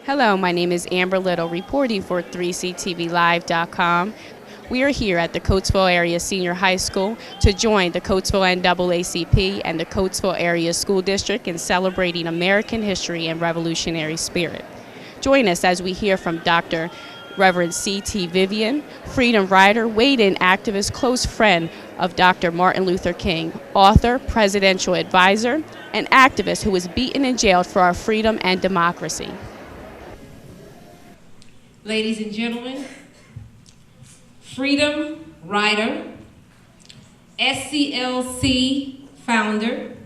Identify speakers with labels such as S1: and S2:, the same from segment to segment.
S1: Hello, my name is Amber Little, reporting for 3CTVLive.com. We are here at the Coatesville Area Senior High School to join the Coatesville NAACP and the Coatesville Area School District in celebrating American history and revolutionary spirit. Join us as we hear from Dr. Reverend C.T. Vivian, freedom rider, Wade-in activist, close friend of Dr. Martin Luther King, author, presidential advisor, and activist who was beaten and jailed for our freedom and democracy.
S2: Ladies and gentlemen, freedom rider, SCLC founder,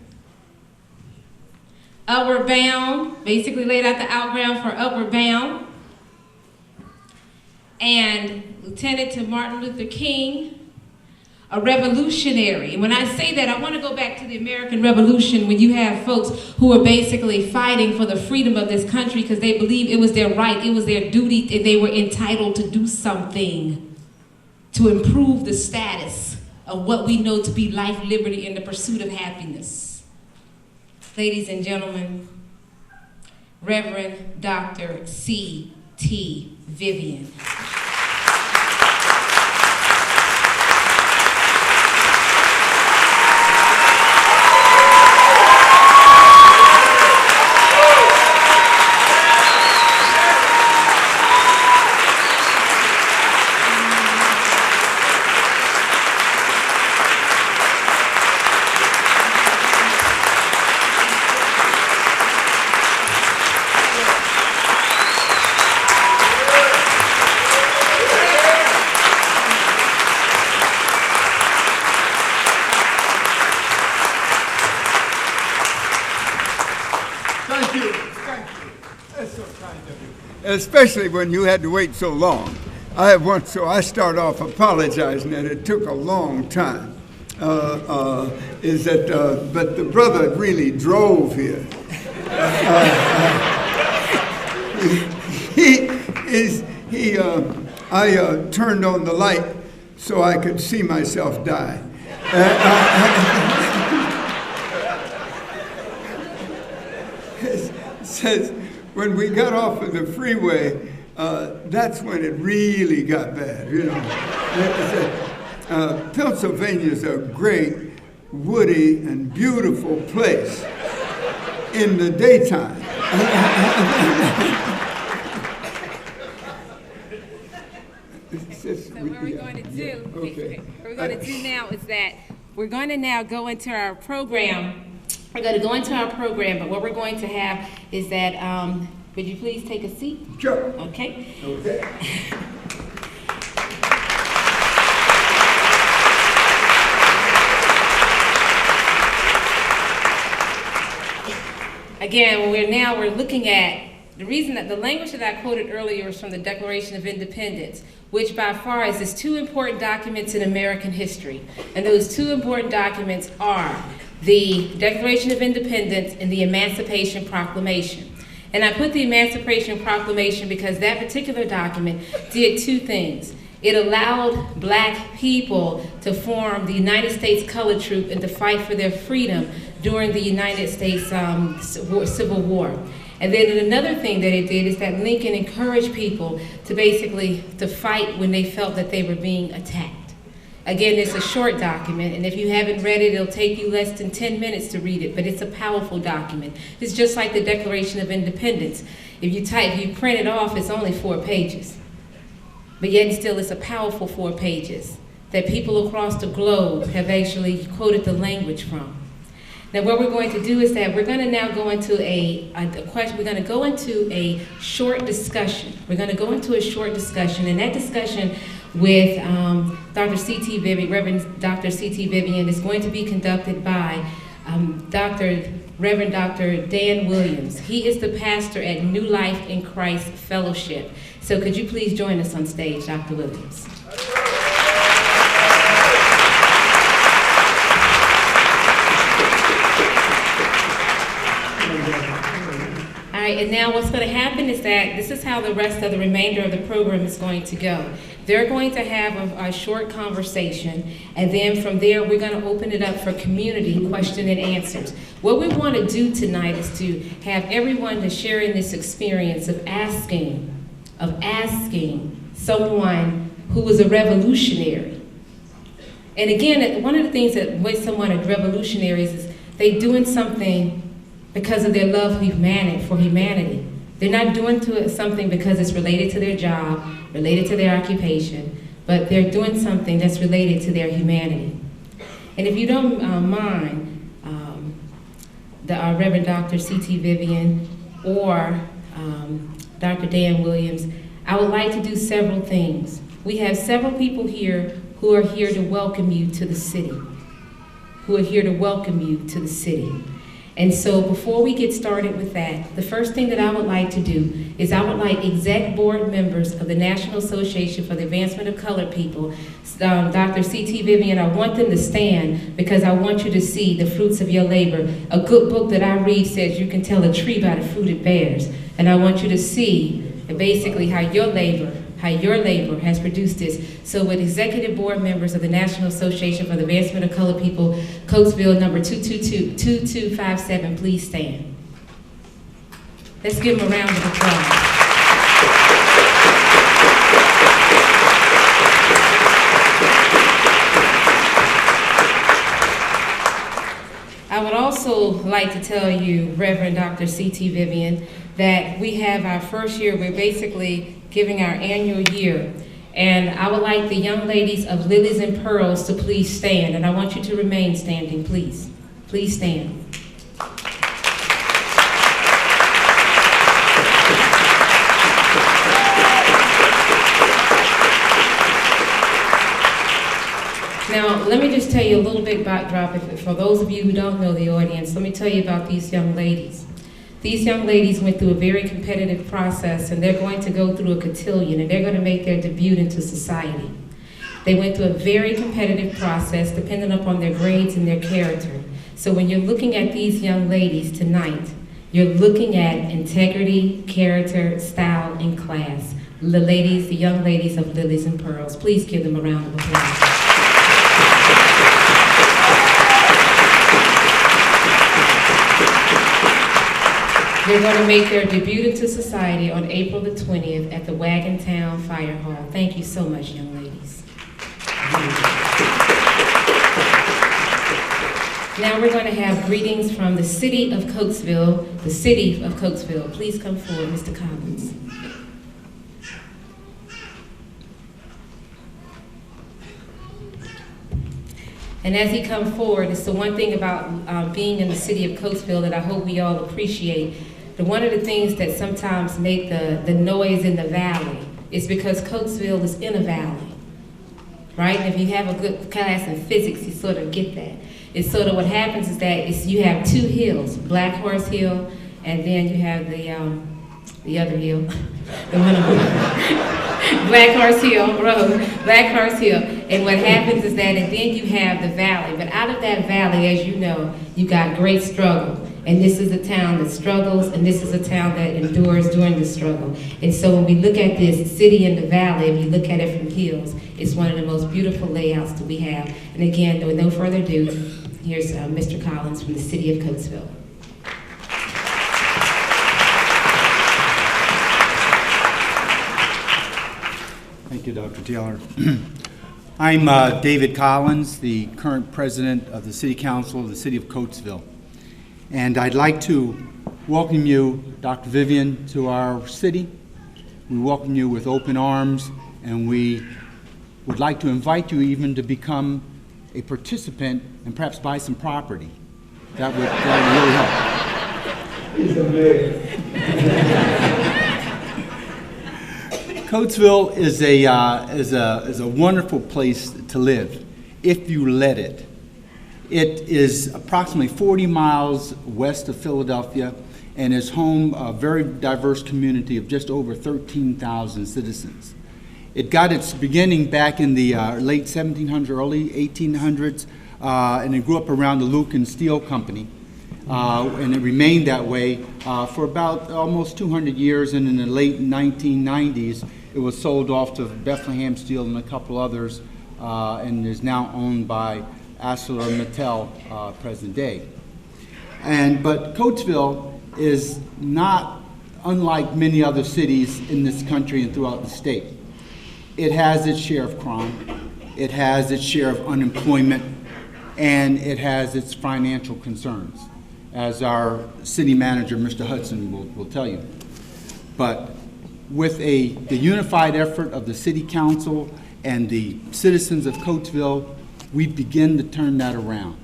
S2: Upward Bound, basically laid out the outground for Upward Bound, and lieutenant to Martin Luther King, a revolutionary. And when I say that, I want to go back to the American Revolution, when you have folks who are basically fighting for the freedom of this country because they believed it was their right, it was their duty, and they were entitled to do something to improve the status of what we know to be life, liberty, and the pursuit of happiness. Ladies and gentlemen, Reverend Dr. C.T. Vivian.
S3: Especially when you had to wait so long. So I start off apologizing that it took a long time. But the brother really drove here. I turned on the light so I could see myself die. It says, when we got off of the freeway, that's when it really got bad, you know. Pennsylvania's a great, woody, and beautiful place in the daytime.
S2: So what we're going to do, what we're going to do now is that we're going to now go into our program. We're going to go into our program, but what we're going to have is that, would you please take a seat?
S3: Sure.
S2: Okay.
S3: Okay.
S2: Again, we're looking at the reason that the language that I quoted earlier is from the Declaration of Independence, which by far is two important documents in American history. And those two important documents are the Declaration of Independence and the Emancipation Proclamation. And I put the Emancipation Proclamation because that particular document did two things. It allowed black people to form the United States Colored Troop and to fight for their freedom during the United States Civil War. And then another thing that it did is that Lincoln encouraged people to fight when they felt that they were being attacked. Again, it's a short document, and if you haven't read it, it'll take you less than 10 minutes to read it, but it's a powerful document. It's just like the Declaration of Independence. If you print it off, it's only 4 pages. But yet still, it's a powerful 4 pages that people across the globe have actually quoted the language from. Now, what we're going to do is that we're going to now go into we're going to go into a short discussion. We're going to go into a short discussion, and that discussion with Dr. C.T. Vivian, Reverend Dr. C.T. Vivian, is going to be conducted by Reverend Dr. Dan Williams. He is the pastor at New Life in Christ Fellowship. So could you please join us on stage, Dr. Williams? All right, and now what's going to happen is that this is how the rest of the remainder of the program is going to go. They're going to have a short conversation, and then from there we're going to open it up for community question and answers. What we want to do tonight is to have everyone to share in this experience of asking someone who was a revolutionary. And again, one of the things that makes someone a revolutionary is they doing something because of their love for humanity. They're not doing something because it's related to their job, related to their occupation, but they're doing something that's related to their humanity. And if you don't mind, our Reverend Dr. C.T. Vivian or Dr. Dan Williams, I would like to do several things. We have several people here who are here to welcome you to the city, And so before we get started with that, the first thing that I would like to do is I would like exec board members of the National Association for the Advancement of Colored People, Dr. C.T. Vivian, I want them to stand because I want you to see the fruits of your labor. A good book that I read says you can tell a tree by the fruit it bears. And I want you to see basically how your labor has produced this. So with executive board members of the National Association for the Advancement of Colored People, Coatesville number 2257, please stand. Let's give them a round of applause. I would also like to tell you, Reverend Dr. C.T. Vivian, that we have our first year, we're basically giving our annual year. And I would like the young ladies of Lilies and Pearls to please stand. And I want you to remain standing, please. Please stand. Now, let me just tell you a little bit about for those of you who don't know the audience, let me tell you about these young ladies. These young ladies went through a very competitive process, and they're going to go through a cotillion, and they're going to make their debut into society. They went through a very competitive process depending upon their grades and their character. So when you're looking at these young ladies tonight, you're looking at integrity, character, style, and class. The young ladies of Lilies and Pearls. Please give them a round of applause. They're going to make their debut into society on April the 20th at the Wagontown Fire Hall. Thank you so much, young ladies. Now we're going to have greetings from the city of Coatesville, Please come forward, Mr. Collins. And as he comes forward, it's the one thing about being in the city of Coatesville that I hope we all appreciate. One of the things that sometimes make the noise in the valley is because Coatesville is in a valley, right? And if you have a good class in physics, you sort of get that. It's sort of what happens is that you have two hills, Black Horse Hill, and then you have the other hill, the one Black Horse Hill Road, Black Horse Hill. And what happens is that, and then you have the valley. But out of that valley, as you know, you got great struggle. And this is a town that struggles, and this is a town that endures during the struggle. And so when we look at this city in the valley, if you look at it from hills, it's one of the most beautiful layouts that we have. And again, with no further ado, here's Mr. Collins from the city of Coatesville.
S4: Thank you, Dr. Taylor. I'm David Collins, the current president of the City Council of the City of Coatesville. And I'd like to welcome you, Dr. Vivian, to our city. We welcome you with open arms, and we would like to invite you even to become a participant and perhaps buy some property. That would really help. He's amazing. Coatesville is a wonderful place to live if you let it. It is approximately 40 miles west of Philadelphia and is home a very diverse community of just over 13,000 citizens. It got its beginning back in the late 1700s, early 1800s, and it grew up around the Luke and Steel Company. and it remained that way for about almost 200 years, and in the late 1990s, it was sold off to Bethlehem Steel and a couple others, and is now owned by ArcelorMittal present day. But Coatesville is not unlike many other cities in this country and throughout the state. It has its share of crime, it has its share of unemployment, and it has its financial concerns, as our city manager, Mr. Hudson, will tell you. But with the unified effort of the city council and the citizens of Coatesville, we begin to turn that around.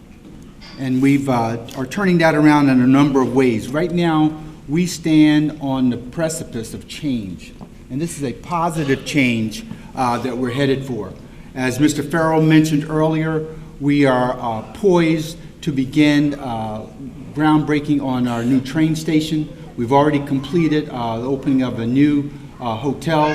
S4: And we are turning that around in a number of ways. Right now, we stand on the precipice of change. And this is a positive change that we're headed for. As Mr. Farrell mentioned earlier, we are poised to begin groundbreaking on our new train station. We've already completed the opening of a new hotel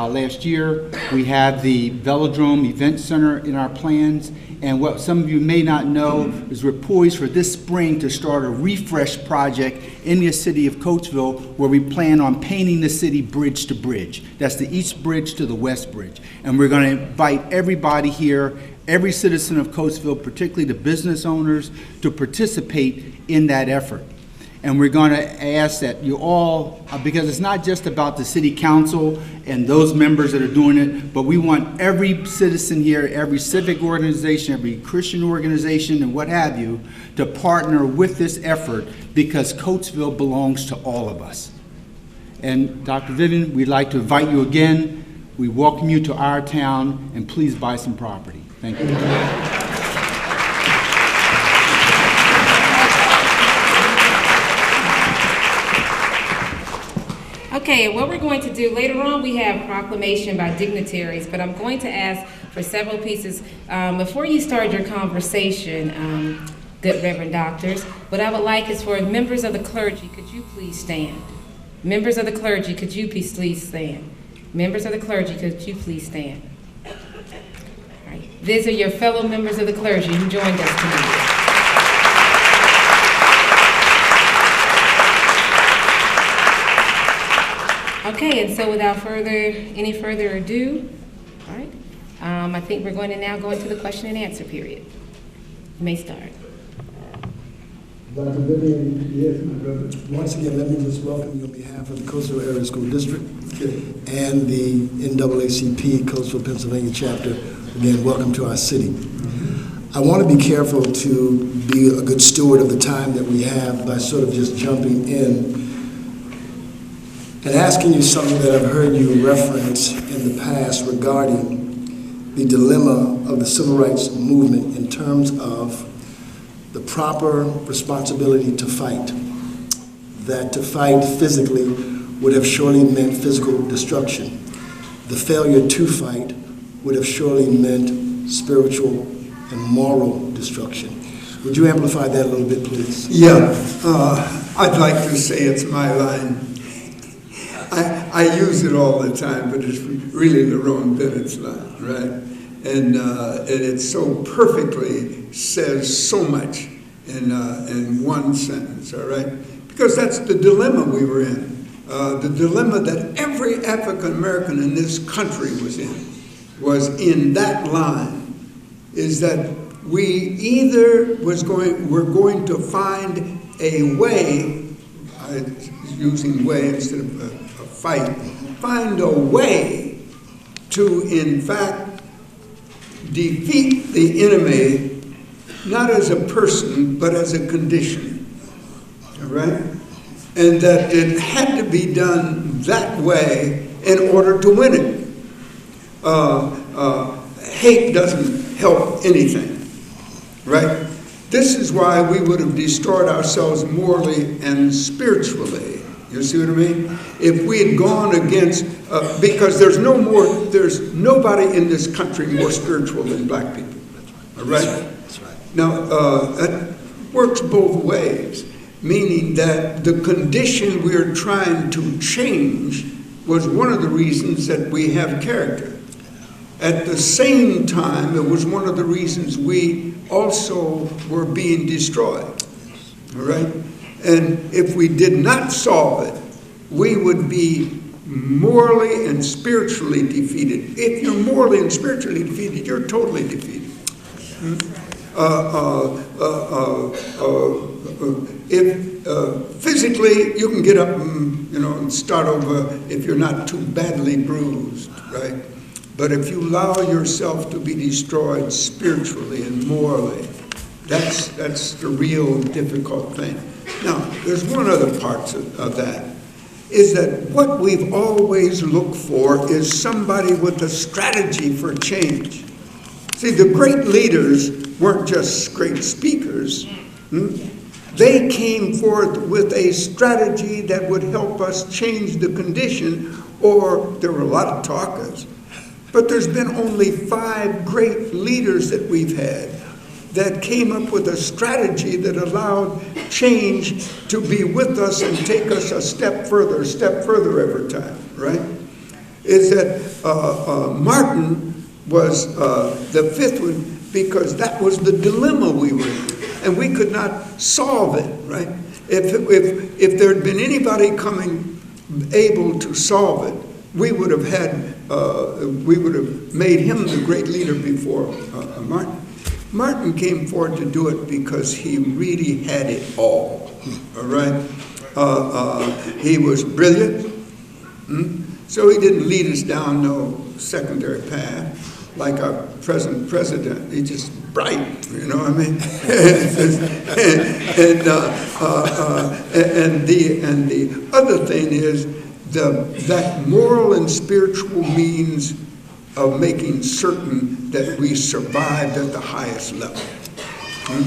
S4: last year. We have the Velodrome Event Center in our plans. And what some of you may not know is we're poised for this spring to start a refresh project in the city of Coatesville, where we plan on painting the city bridge to bridge. That's the east bridge to the west bridge. And we're going to invite everybody here, every citizen of Coatesville, particularly the business owners, to participate in that effort. And we're going to ask that you all, because it's not just about the city council and those members that are doing it, but we want every citizen here, every civic organization, every Christian organization, and what have you, to partner with this effort, because Coatesville belongs to all of us. And Dr. Vivian, we'd like to invite you again. We welcome you to our town, and please buy some property. Thank you.
S2: Okay, what we're going to do later on, we have proclamation by dignitaries, but I'm going to ask for several pieces. Before you start your conversation, good Reverend Doctors, what I would like is for members of the clergy, could you please stand? Members of the clergy, could you please stand? Members of the clergy, could you please stand? All right. These are your fellow members of the clergy who joined us tonight. Okay, and so without any further ado, all right, I think we're going to now go into the question and answer period. You may start.
S5: Dr. Vivian, yes, my brother. Once again, let me just welcome you on behalf of the Coatesville Area School District and the NAACP Coatesville, Pennsylvania chapter. Again, welcome to our city. I want to be careful to be a good steward of the time that we have by sort of just jumping in and asking you something that I've heard you reference in the past regarding the dilemma of the civil rights movement in terms of the proper responsibility to fight. That to fight physically would have surely meant physical destruction. The failure to fight would have surely meant spiritual and moral destruction. Would you amplify that a little bit, please?
S3: Yeah, I'd like to say it's my line. I use it all the time, but it's really Lerone Bennett's line, right? And it so perfectly says so much in one sentence, all right? Because that's the dilemma we were in. The dilemma that every African American in this country was in that line, is that we either were going to find a way, using way instead of a fight, find a way to, in fact, defeat the enemy, not as a person, but as a condition, all right? And that it had to be done that way in order to win it. Hate doesn't help anything, right? This is why we would have destroyed ourselves morally and spiritually. You see what I mean? If we had gone against, because there's nobody in this country more spiritual than black people. All right?
S5: That's right.
S3: Now, that works both ways, meaning that the condition we're trying to change was one of the reasons that we have character. At the same time, it was one of the reasons we also were being destroyed. all right? And if we did not solve it, we would be morally and spiritually defeated. If you're morally and spiritually defeated, you're totally defeated. If physically you can get up and start over if you're not too badly bruised, right? But if you allow yourself to be destroyed spiritually and morally, that's the real difficult thing. Now, there's one other part of that, is that what we've always looked for is somebody with a strategy for change. See, the great leaders weren't just great speakers. They came forth with a strategy that would help us change the condition, or there were a lot of talkers. But there's been only 5 great leaders that we've had that came up with a strategy that allowed change to be with us and take us a step further every time, right? Is that Martin was the 5th one because that was the dilemma we were in, and we could not solve it, right? If there had been anybody able to solve it, we would have made him the great leader before Martin. Martin came forward to do it because he really had it all right? He was brilliant, so he didn't lead us down no secondary path like our present president. He's just bright, you know what I mean? and the other thing is that moral and spiritual means of making certain that we survived at the highest level.
S5: All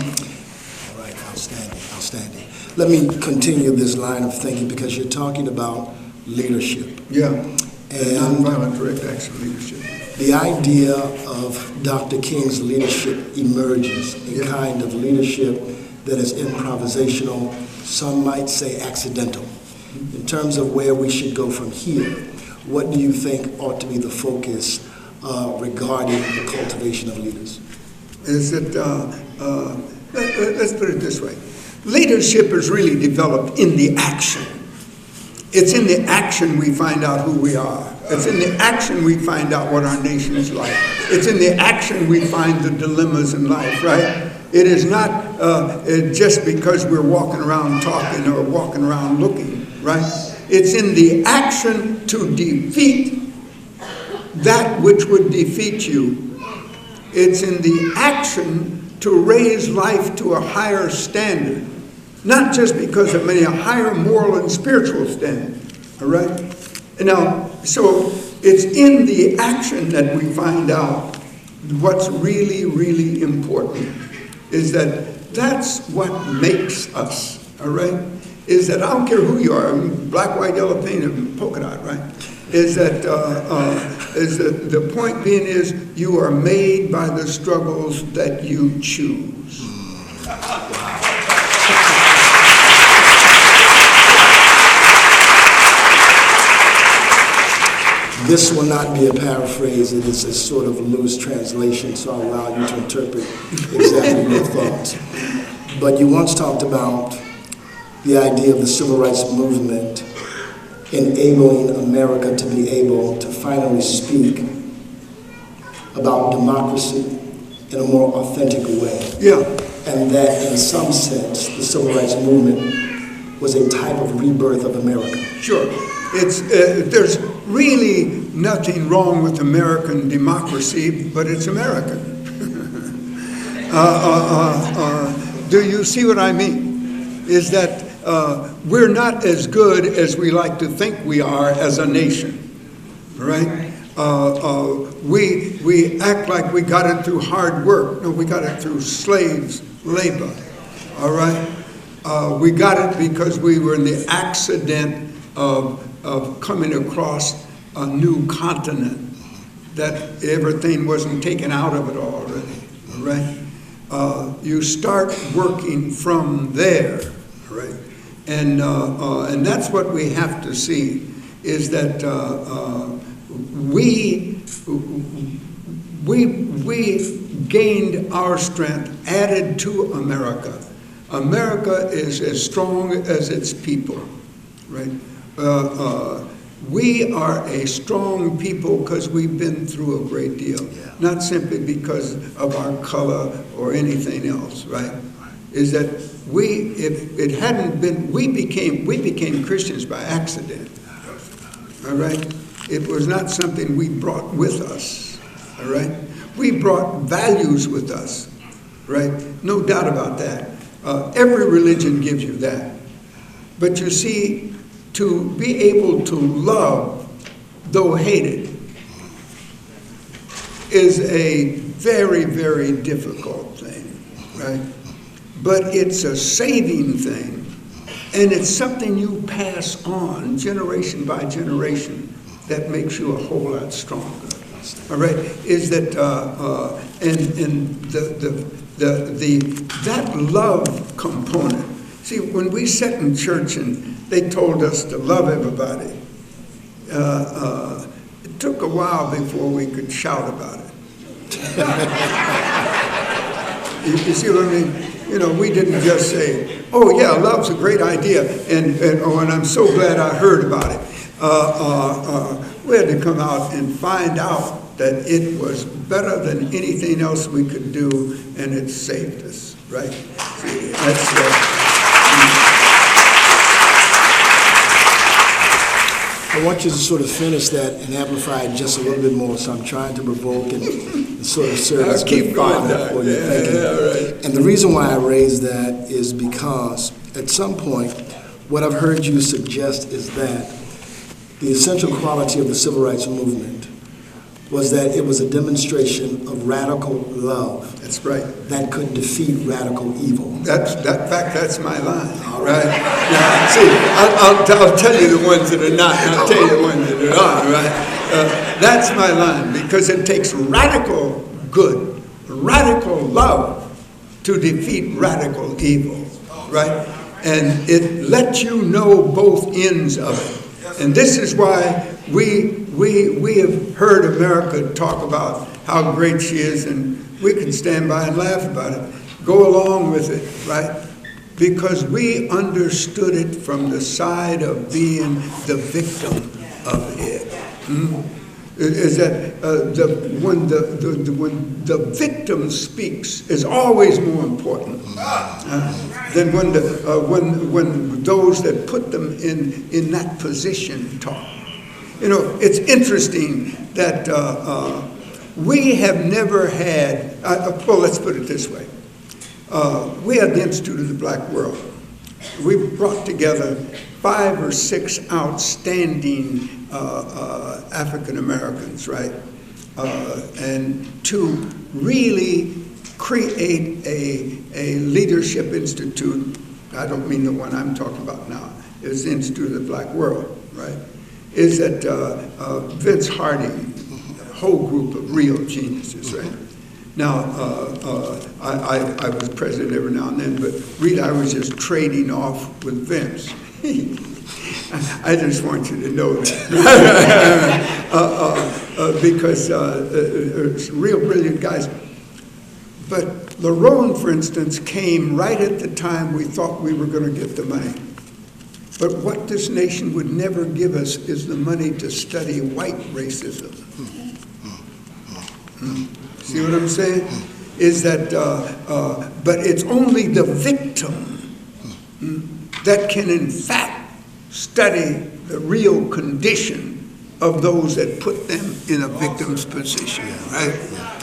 S5: right, outstanding. Let me continue this line of thinking, because you're talking about leadership.
S3: Yeah,
S5: And
S3: nonviolent direct action leadership.
S5: the idea of Dr. King's leadership emerges, a kind of leadership that is improvisational, some might say accidental. In terms of where we should go from here, what do you think ought to be the focus regarding the cultivation of leaders?
S3: Is that, let's put it this way. Leadership is really developed in the action. It's in the action we find out who we are. It's in the action we find out what our nation is like. It's in the action we find the dilemmas in life, right? It is not just because we're walking around talking or walking around looking, right? It's in the action to defeat that which would defeat you. It's in the action to raise life to a higher standard. Not just because of a higher moral and spiritual standard, all right? Now, so it's in the action that we find out what's really, really important, is that that's what makes us, all right? Is that I don't care who you are, black, white, yellow, painted, polka dot, right? Is that the point being is you are made by the struggles that you choose.
S5: This will not be a paraphrase, it is a sort of loose translation, so I'll allow you to interpret exactly your thoughts. But you once talked about the idea of the civil rights movement enabling America to be able to finally speak about democracy in a more authentic way.
S3: Yeah.
S5: And that in some sense, the civil rights movement was a type of rebirth of America.
S3: Sure. It's there's really nothing wrong with American democracy, but it's American. Do you see what I mean? Is that we're not as good as we like to think we are as a nation, right? We act like we got it through hard work. No, we got it through slaves' labor, all right? We got it because we were in the accident of coming across a new continent, that everything wasn't taken out of it already, all right? You start working from there, right? And that's what we have to see, is that we gained our strength, added to America America is as strong as its people, right? We are a strong people because we've been through a great deal, not simply because of our color or anything else, right? Is that if it hadn't been, we became Christians by accident, all right? It was not something we brought with us, all right? We brought values with us, right? No doubt about that. Every religion gives you that. But you see, to be able to love, though hated, is a very, very difficult thing, right? But it's a saving thing, and it's something you pass on generation by generation that makes you a whole lot stronger. All right, is that that love component. See, when we sat in church and they told us to love everybody, it took a while before we could shout about it. You see what I mean? You know, we didn't just say, "Oh yeah, love's a great idea," and I'm so glad I heard about it. We had to come out and find out that it was better than anything else we could do, and it saved us, right? See,
S5: I want you to sort of finish that and amplify it just a little bit more, so I'm trying to provoke and sort of serve as
S3: keep going.
S5: for you.
S3: Right.
S5: And the reason why I raise that is because at some point, what I've heard you suggest is that the essential quality of the civil rights movement was that it was a demonstration of radical love.
S3: That's right.
S5: That could defeat radical evil.
S3: That's my line. All right. Now, see, I'll tell you the ones that are not, and I'll tell you the ones that are. Right. That's my line, because it takes radical good, radical love to defeat radical evil. Right. And it lets you know both ends of it. And this is why we have heard America talk about how great she is, and we can stand by and laugh about it, go along with it, right? Because we understood it from the side of being the victim of it. Is that when the victim speaks is always more important than when those that put them in that position talk. You know, it's interesting that we have never had. Well, let's put it this way: we had the Institute of the Black World. We brought together 5 or 6 outstanding African Americans, right? And to really create a leadership institute. I don't mean the one I'm talking about now. It was the Institute of the Black World, right? Is that Vince Harding, a whole group of real geniuses, right? Now, I was president every now and then, but really I was just trading off with Vince. I just want you to know that. Because real brilliant guys. But Lerone, for instance, came right at the time we thought we were going to get the money. But what this nation would never give us is the money to study white racism. See what I'm saying? Is that, but it's only the victim that can in fact study the real condition of those that put them in a victim's position, right?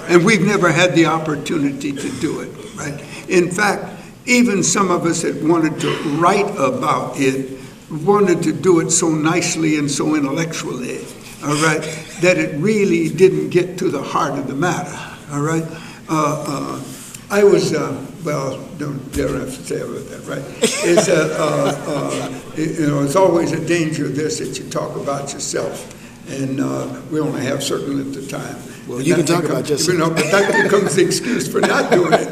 S3: And we've never had the opportunity to do it, right? In fact, even some of us that wanted to write about it wanted to do it so nicely and so intellectually, all right, that it really didn't get to the heart of the matter, all right? I was, well, don't have to say about that, right? It's, you know, it's always a danger of this that you talk about yourself, and we only have certain length of time.
S5: Well, you can talk about yourself.
S3: You know, but that becomes the excuse for not doing it.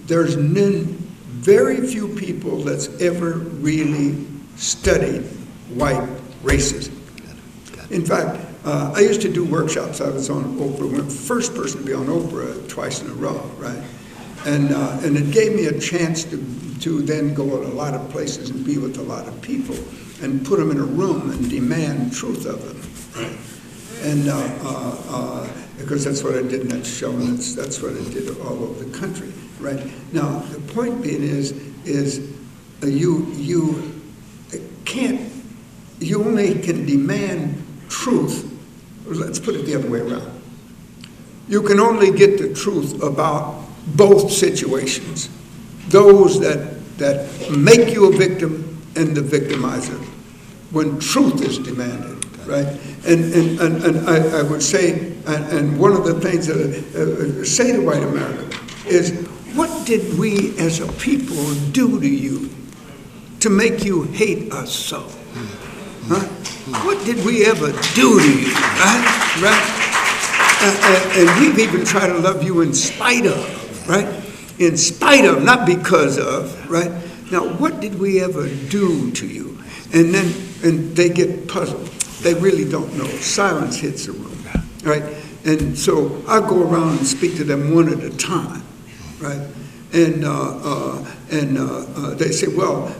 S3: There's very few people that's ever really studied white racism. In fact, I used to do workshops. I was on Oprah, the first person to be on Oprah twice in a row, right? And it gave me a chance to then go to a lot of places and be with a lot of people and put them in a room and demand truth of them, right? And because that's what I did in that show, and that's what I did all over the country, right? Now, the point being is you can't, you only can demand truth. Let's put it the other way around. You can only get the truth about both situations. Those that make you a victim and the victimizer, when truth is demanded, right? And I would say, and one of the things that I say to white America is, what did we as a people do to you to make you hate us so? Huh? What did we ever do to you, right? And we've even tried to love you in spite of, right? In spite of, not because of, right? Now, what did we ever do to you? And they get puzzled. They really don't know. Silence hits the room, right? And so I go around and speak to them one at a time, right? And they say, well,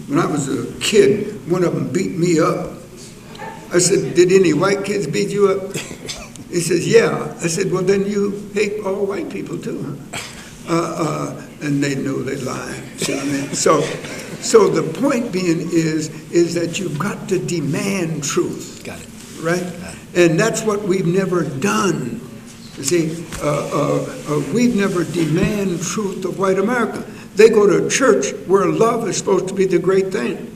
S3: when I was a kid, one of them beat me up. I said, did any white kids beat you up? He says, yeah. I said, well, then you hate all white people too, huh? And they know they're lying. See what I mean? So the point being is that you've got to demand truth. Got it. Right? Got it. And that's what we've never done. You see, we've never demanded truth of white America. They go to a church where love is supposed to be the great thing.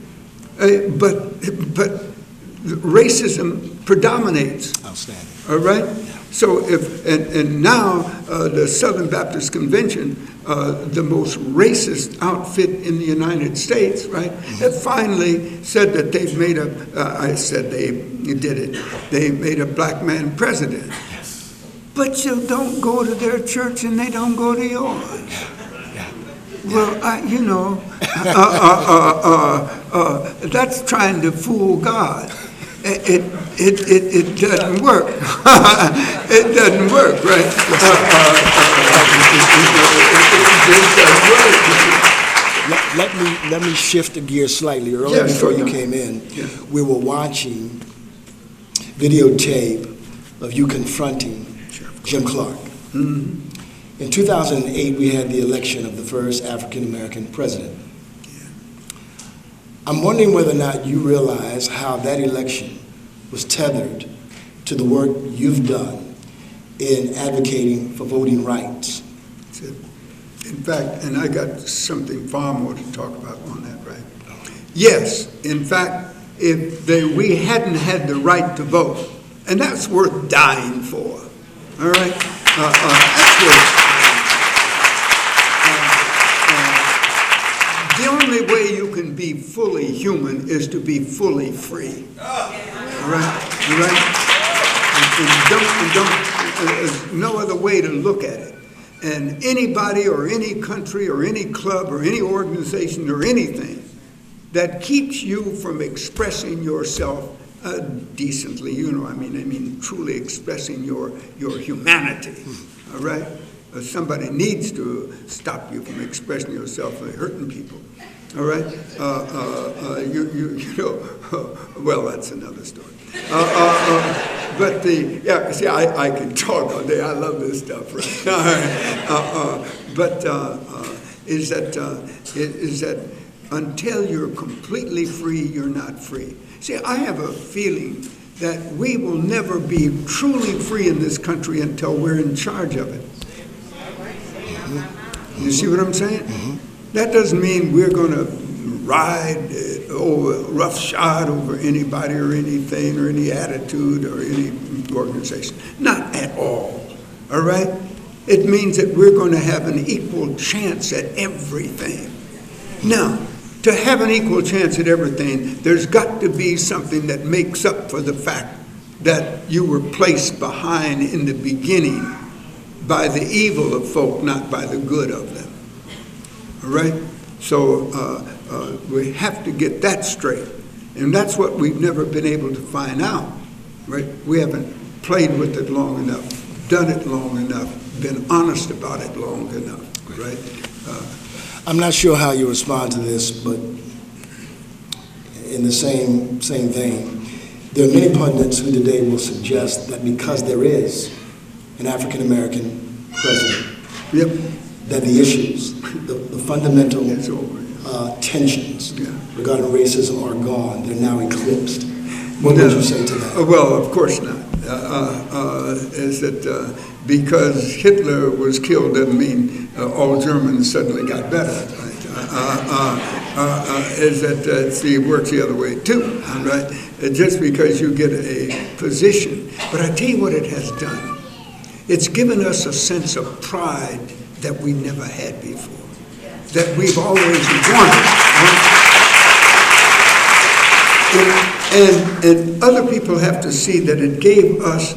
S3: But racism predominates. Outstanding. All right? So and now the Southern Baptist Convention, the most racist outfit in the United States, right, have finally said that they've made I said they did it, they made a black man president. But you don't go to their church and they don't go to yours. Well, that's trying to fool God. It doesn't work. It doesn't work, right?
S5: Let me shift the gear slightly. Earlier, before you came in, we were watching videotape of you confronting Jim Clark. Mm-hmm. In 2008, we had the election of the first African-American president. I'm wondering whether or not you realize how that election was tethered to the work you've done in advocating for voting rights.
S3: In fact, and I got something far more to talk about on that, right? Yes, in fact, if we hadn't had the right to vote, and that's worth dying for, all right? That's worth the only way you can be fully human is to be fully free. Right? And there's no other way to look at it. And anybody or any country or any club or any organization or anything that keeps you from expressing yourself decently, I mean truly expressing your humanity, all right? Somebody needs to stop you from expressing yourself and hurting people, all right? Well, that's another story. But see, I can talk all day. I love this stuff, right? Is that until you're completely free, you're not free. See, I have a feeling that we will never be truly free in this country until we're in charge of it. You see what I'm saying? Mm-hmm. That doesn't mean we're going to ride roughshod over anybody or anything or any attitude or any organization. Not at all. All right? It means that we're going to have an equal chance at everything. Now, to have an equal chance at everything, there's got to be something that makes up for the fact that you were placed behind in the beginning by the evil of folk, not by the good of them. All right? So we have to get that straight. And that's what we've never been able to find out, right? We haven't played with it long enough, done it long enough, been honest about it long enough, right?
S5: I'm not sure how you respond to this, but in the same vein, there are many pundits who today will suggest that because there is an African-American president,
S3: Yep.
S5: that the issues, the fundamental
S3: It's over.
S5: tensions
S3: Yeah.
S5: regarding racism are gone. They're now eclipsed. What would you say to that?
S3: Well, of course not. Is that because Hitler was killed doesn't mean all Germans suddenly got better. Right? Is that see, it works the other way too, right? Just because you get a position. But I tell you what it has done. It's given us a sense of pride that we never had before, that we've always wanted. And other people have to see that it gave us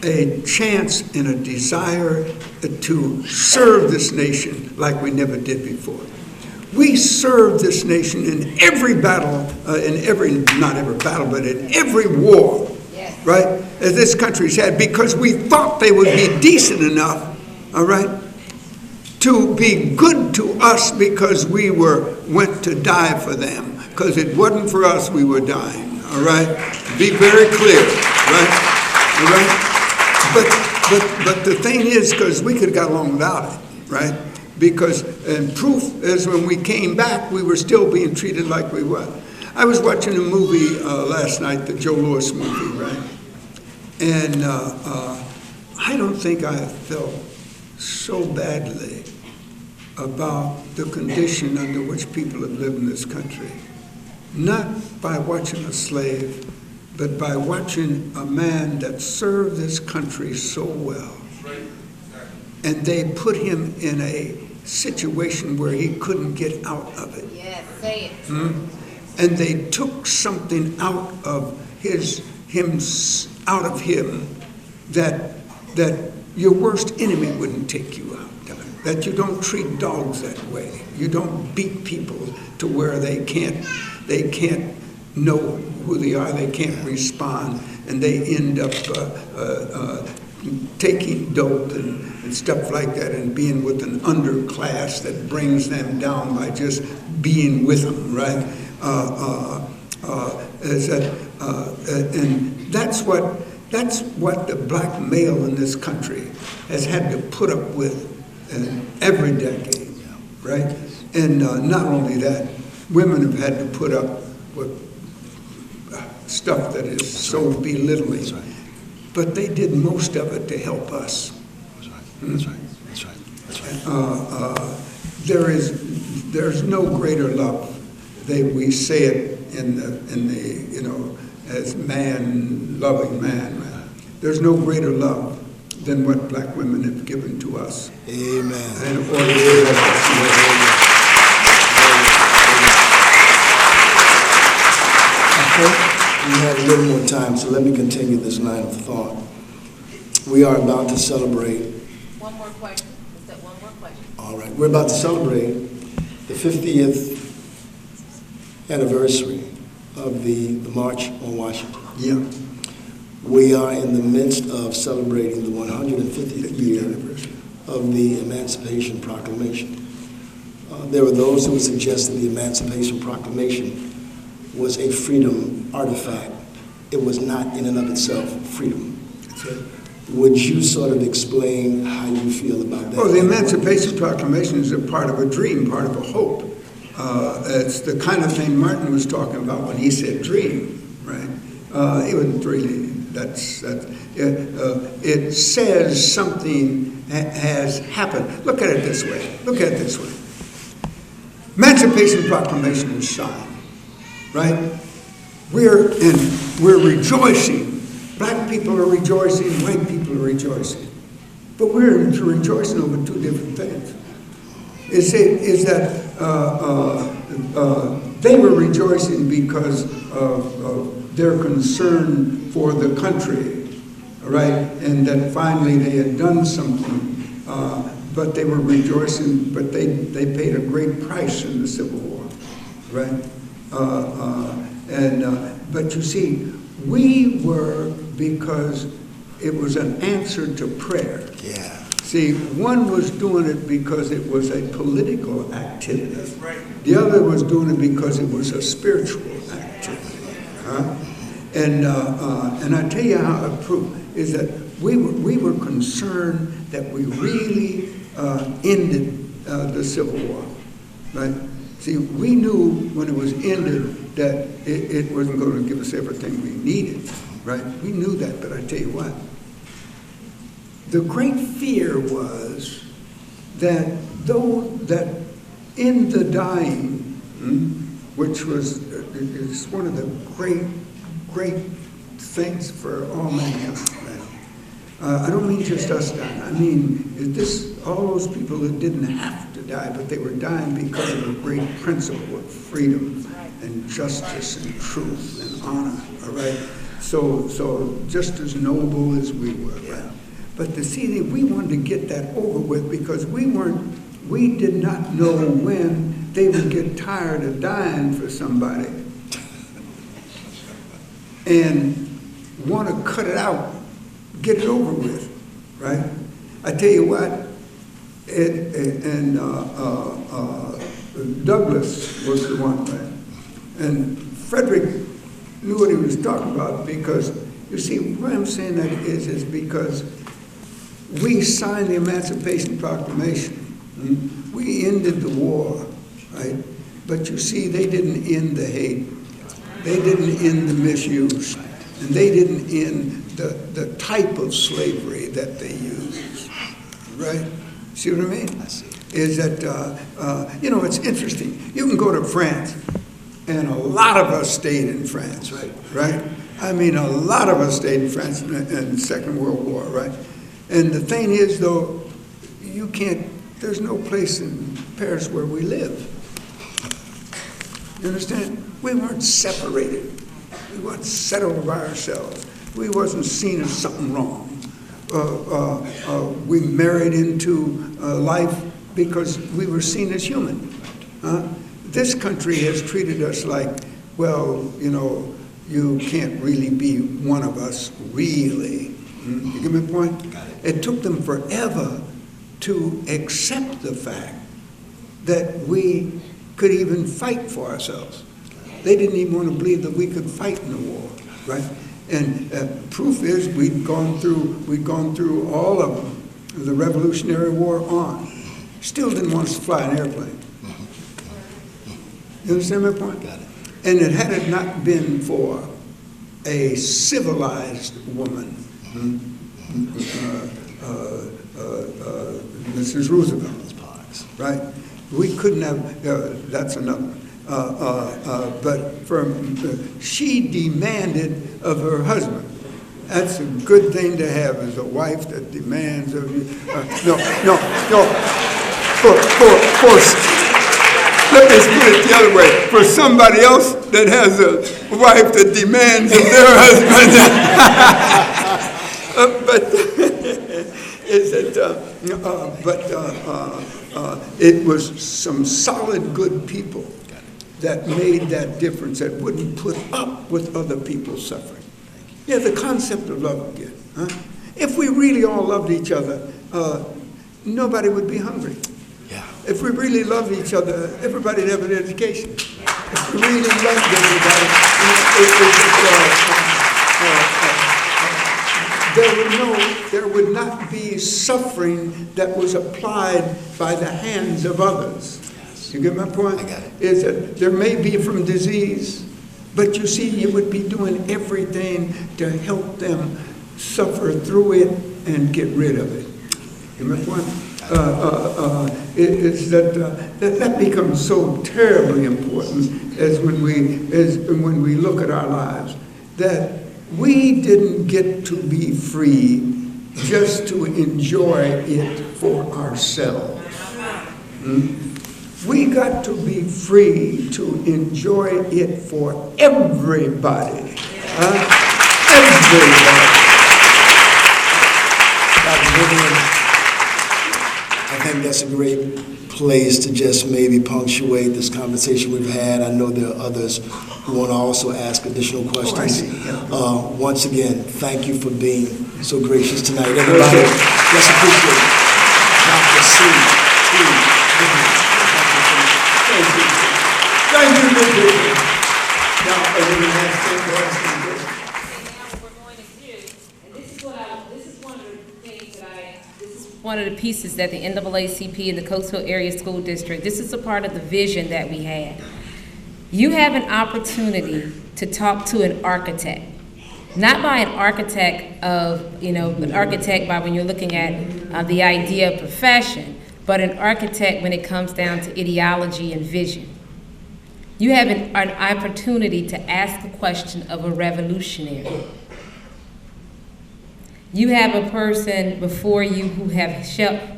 S3: a chance and a desire to serve this nation like we never did before. We served this nation in every battle, not every battle, but in every war, right, as this country's had, because we thought they would be decent enough, all right, to be good to us because we went to die for them. Because it wasn't for us, we were dying, all right? Be very clear, right? All right? But the thing is, because we could have got along without it, right? Because, and proof is when we came back, we were still being treated like we were. I was watching a movie last night, the Joe Louis movie, right? And I don't think I felt so badly about the condition under which people have lived in this country. Not by watching a slave, but by watching a man that served this country so well. And they put him in a situation where he couldn't get out of it.
S2: Yes, say it.
S3: And they took something out of him that your worst enemy wouldn't take you out. That you don't treat dogs that way. You don't beat people to where they can't know who they are, they can't respond, and they end up taking dope and stuff like that, and being with an underclass that brings them down by just being with them, right? And that's what the black male in this country has had to put up with every decade, right? And not only that, women have had to put up with stuff that is so belittling.
S5: That's right.
S3: But they did most of it to help us.
S5: That's right. That's right. That's right. That's right.
S3: There's no greater love. We say it in the as man loving man. There's no greater love than what black women have given to us.
S5: Amen.
S3: And or we
S5: have a little more time, so let me continue this line of thought. We are about to celebrate.
S2: One more question. Is that one more question?
S5: All right. We're about to celebrate the 50th anniversary of the March on Washington.
S3: Yeah.
S5: We are in the midst of celebrating the 150th year of the Emancipation Proclamation. There were those who would suggest that the Emancipation Proclamation was a freedom artifact. It was not in and of itself freedom.
S3: That's right.
S5: Would you sort of explain how you feel about that?
S3: Well, the Emancipation Proclamation is a part of a dream, part of a hope. It's the kind of thing Martin was talking about when he said dream, right? It wasn't really, it says something has happened. Look at it this way. Look at it this way. Emancipation Proclamation is signed, right? We're rejoicing. Black people are rejoicing, white people are rejoicing. But we're rejoicing over two different things. Is that they were rejoicing because of their concern for the country, right? And that finally they had done something. But they were rejoicing, but they paid a great price in the Civil War, right? But you see, we were because it was an answer to prayer.
S5: Yeah.
S3: See, one was doing it because it was a political activity. That's right. The other was doing it because it was a spiritual activity. And I tell you how it proved is that we were concerned that we really ended the Civil War, right? See, we knew when it was ended that it wasn't going to give us everything we needed, right? We knew that, but I tell you what, the great fear was that that in the dying, which was is one of the great things for all mankind. I don't mean just us dying. I mean all those people that didn't have to die, but they were dying because of a great principle of freedom and justice and truth and honor. All right. So just as noble as we were. Right? But we wanted to get that over with because we did not know when they would get tired of dying for somebody and want to cut it out, get it over with, right? I tell you what, Douglas was the one, right? And Frederick knew what he was talking about because, you see, why I'm saying that is because we signed the Emancipation Proclamation. We ended the war, right? But you see, they didn't end the hate. They didn't end the misuse. And they didn't end the type of slavery that they used, right? See what I mean?
S5: I see.
S3: Is that, it's interesting. You can go to France, and a lot of us stayed in France, right? I mean, a lot of us stayed in France in the Second World War, right? And the thing is, though, there's no place in Paris where we live. You understand? We weren't separated. We weren't settled by ourselves. We wasn't seen as something wrong. We married into life because we were seen as human. This country has treated us like, well, you can't really be one of us, really. You get my point?
S5: Got it.
S3: It took them forever to accept the fact that we could even fight for ourselves. They didn't even want to believe that we could fight in the war, right? And proof is we'd gone through all of them, the Revolutionary War on. Still didn't want us to fly an airplane. You understand my point?
S5: Got it.
S3: And had it not been for a civilized woman, Mrs. Roosevelt, right? We couldn't have. That's another one. But she demanded of her husband. That's a good thing to have, as a wife that demands of you. Let me put it the other way. For somebody else that has a wife that demands of their husband, it was some solid, good people that made that difference, that wouldn't put up with other people's suffering. Yeah, the concept of love again. Huh? If we really all loved each other, nobody would be hungry.
S5: Yeah.
S3: If we really loved each other, everybody would have an education. If we really loved everybody, there would not be suffering that was applied by the hands of others. You get my point?
S5: I got it.
S3: Is that there may be from disease, but you see, you would be doing everything to help them suffer through it and get rid of it. You get my point? It's that becomes so terribly important as when we look at our lives, that we didn't get to be free just to enjoy it for ourselves. We got to be free to enjoy it for everybody. Everybody.
S5: Dr. Vivian, I think that's a great place to just maybe punctuate this conversation we've had. I know there are others who want to also ask additional questions. Once again, thank you for being so gracious tonight. Everybody, just appreciate it. Dr. C.
S3: Thank you, Vivian. Now, are you going to ask some questions?
S2: One of the pieces that the NAACP and the Coatesville Area School District, this is a part of the vision that we had. You have an opportunity to talk to an architect, not by an architect of, an architect by when you're looking at the idea of profession, but an architect when it comes down to ideology and vision. You have an opportunity to ask the question of a revolutionary. You have a person before you who have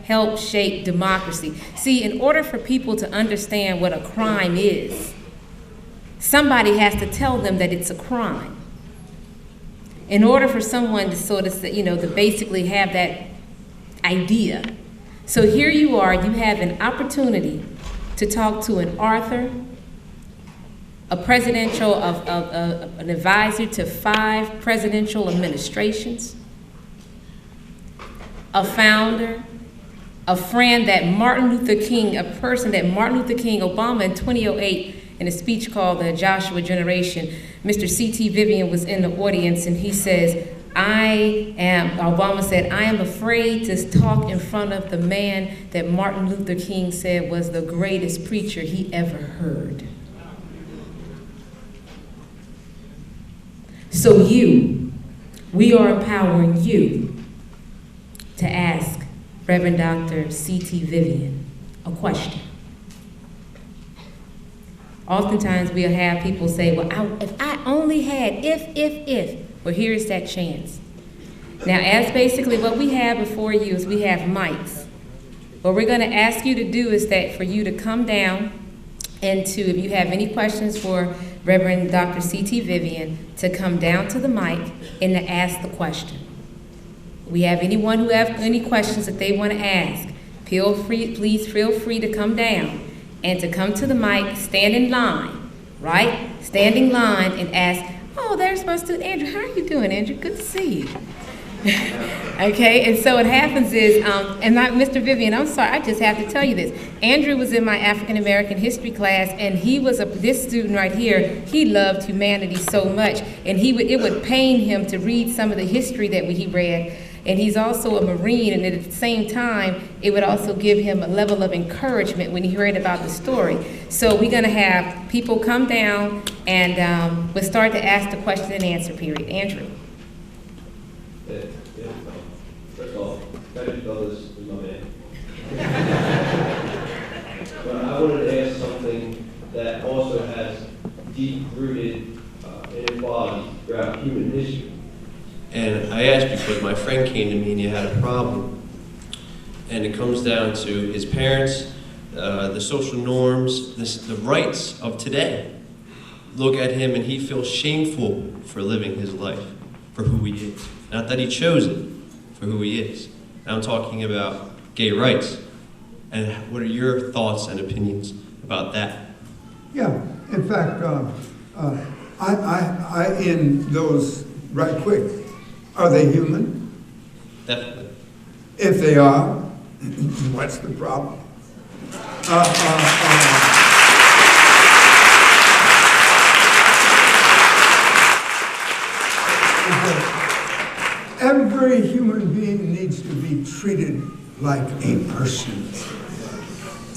S2: helped shape democracy. See, in order for people to understand what a crime is, somebody has to tell them that it's a crime. In order for someone to sort of, to basically have that idea. So here you are, you have an opportunity to talk to an author, an advisor to 5 presidential administrations, a founder, a friend that a person that Martin Luther King, Obama in 2008, in a speech called the Joshua Generation, Mr. C.T. Vivian was in the audience and he says, Obama said, I am afraid to talk in front of the man that Martin Luther King said was the greatest preacher he ever heard. So we are empowering you to ask Reverend Dr. C.T. Vivian a question. Oftentimes we'll have people say, well, if I only had, if. Well, here's that chance. Now, as basically what we have before you is we have mics. What we're going to ask you to do is that for you to come down and to, if you have any questions for Reverend Dr. C.T. Vivian, to come down to the mic and to ask the question. We have anyone who have any questions that they want to ask. Please feel free to come down and to come to the mic, stand in line, right? Stand in line and ask, oh, there's my student, Andrew. How are you doing, Andrew? Good to see you. Okay, and so what happens is, Mr. Vivian, I'm sorry, I just have to tell you this. Andrew was in my African American history class, and he was this student right here. He loved humanity so much, and it would pain him to read some of the history that he read. And he's also a Marine, and at the same time, it would also give him a level of encouragement when he heard about the story. So we're going to have people come down, and we'll start to ask the question and answer period. Andrew.
S6: First of all, Patrick Fellows is my man. But I wanted to ask something that also has deep-rooted inequality throughout human history. And I asked because my friend came to me and he had a problem. And it comes down to his parents, the social norms, the rights of today. Look at him and he feels shameful for living his life, for who he is. Not that he chose it, for who he is. And I'm talking about gay rights. And what are your thoughts and opinions about that?
S3: Yeah, in fact, I in those right quick. Are they human?
S6: Definitely.
S3: If they are, what's the problem? Every human being needs to be treated like a person.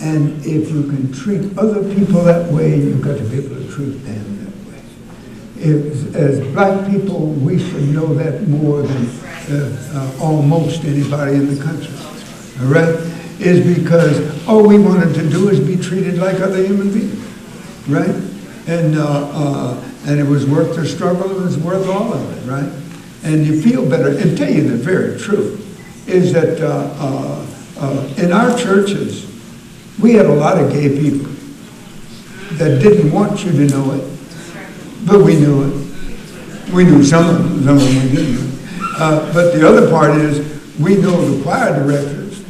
S3: And if you can treat other people that way, you've got to be able to treat them that way. As black people, we should know that more than almost anybody in the country, all right? Is because all we wanted to do is be treated like other human beings, right? And it was worth the struggle, it was worth all of it, right? And you feel better. And tell you the very truth is that in our churches, we had a lot of gay people that didn't want you to know it, but we knew it. We knew some of them we didn't. But the other part is we know the choir directors.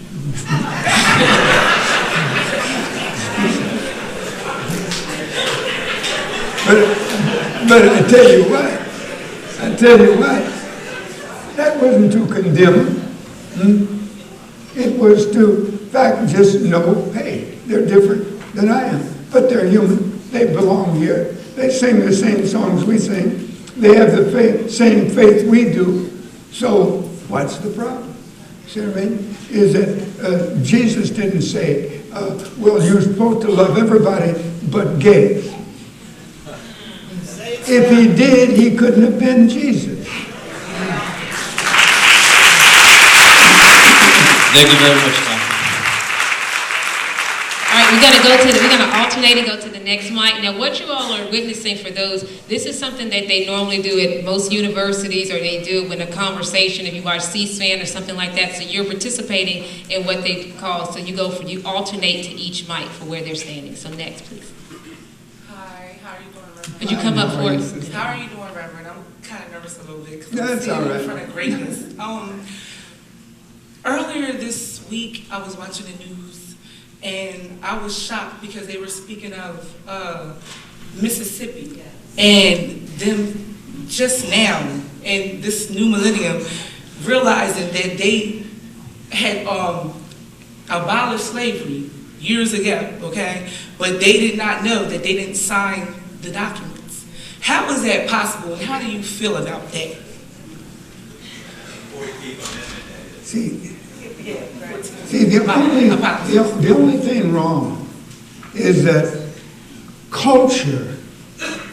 S3: but I tell you what, that wasn't to condemn them. It was to, in fact, just know, hey, they're different than I am, but they're human. They belong here. They sing the same songs we sing. They have the same faith we do. So what's the problem? See what I mean? Is that Jesus didn't say, well, you're supposed to love everybody but gays. If he did, he couldn't have been Jesus.
S6: Thank you very much, Tom.
S2: All right, we're gonna alternate and go to the next mic. Now, what you all are witnessing for those, this is something that they normally do at most universities, or they do when a conversation, if you watch C-SPAN or something like that. So you're participating in what they call, so you alternate to each mic for where they're standing. So next, please.
S7: Hi, how are you doing, Reverend?
S2: Would you come up for it?
S7: How are you doing, Reverend? I'm kind of nervous a little bit because
S3: That's
S7: I'm
S3: all
S7: sitting
S3: right.
S7: in front of greatness. Earlier this week, I was watching the news, and I was shocked because they were speaking of Mississippi, and them just now, in this new millennium, realizing that they had abolished slavery years ago, okay? But they did not know that they didn't sign the documents. How is that possible, and how do you feel about that?
S3: See, the only thing wrong is that culture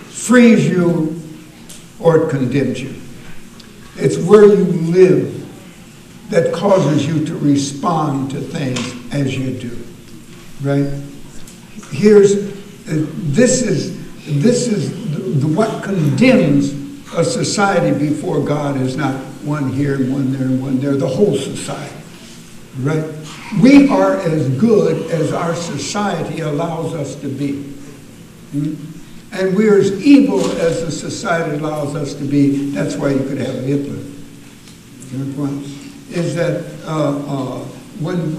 S3: frees you or it condemns you. It's where you live that causes you to respond to things as you do, right? This is what condemns a society before God is not one here and one there and one there, the whole society, right? We are as good as our society allows us to be. And we're as evil as the society allows us to be. That's why you could have Hitler. Is that when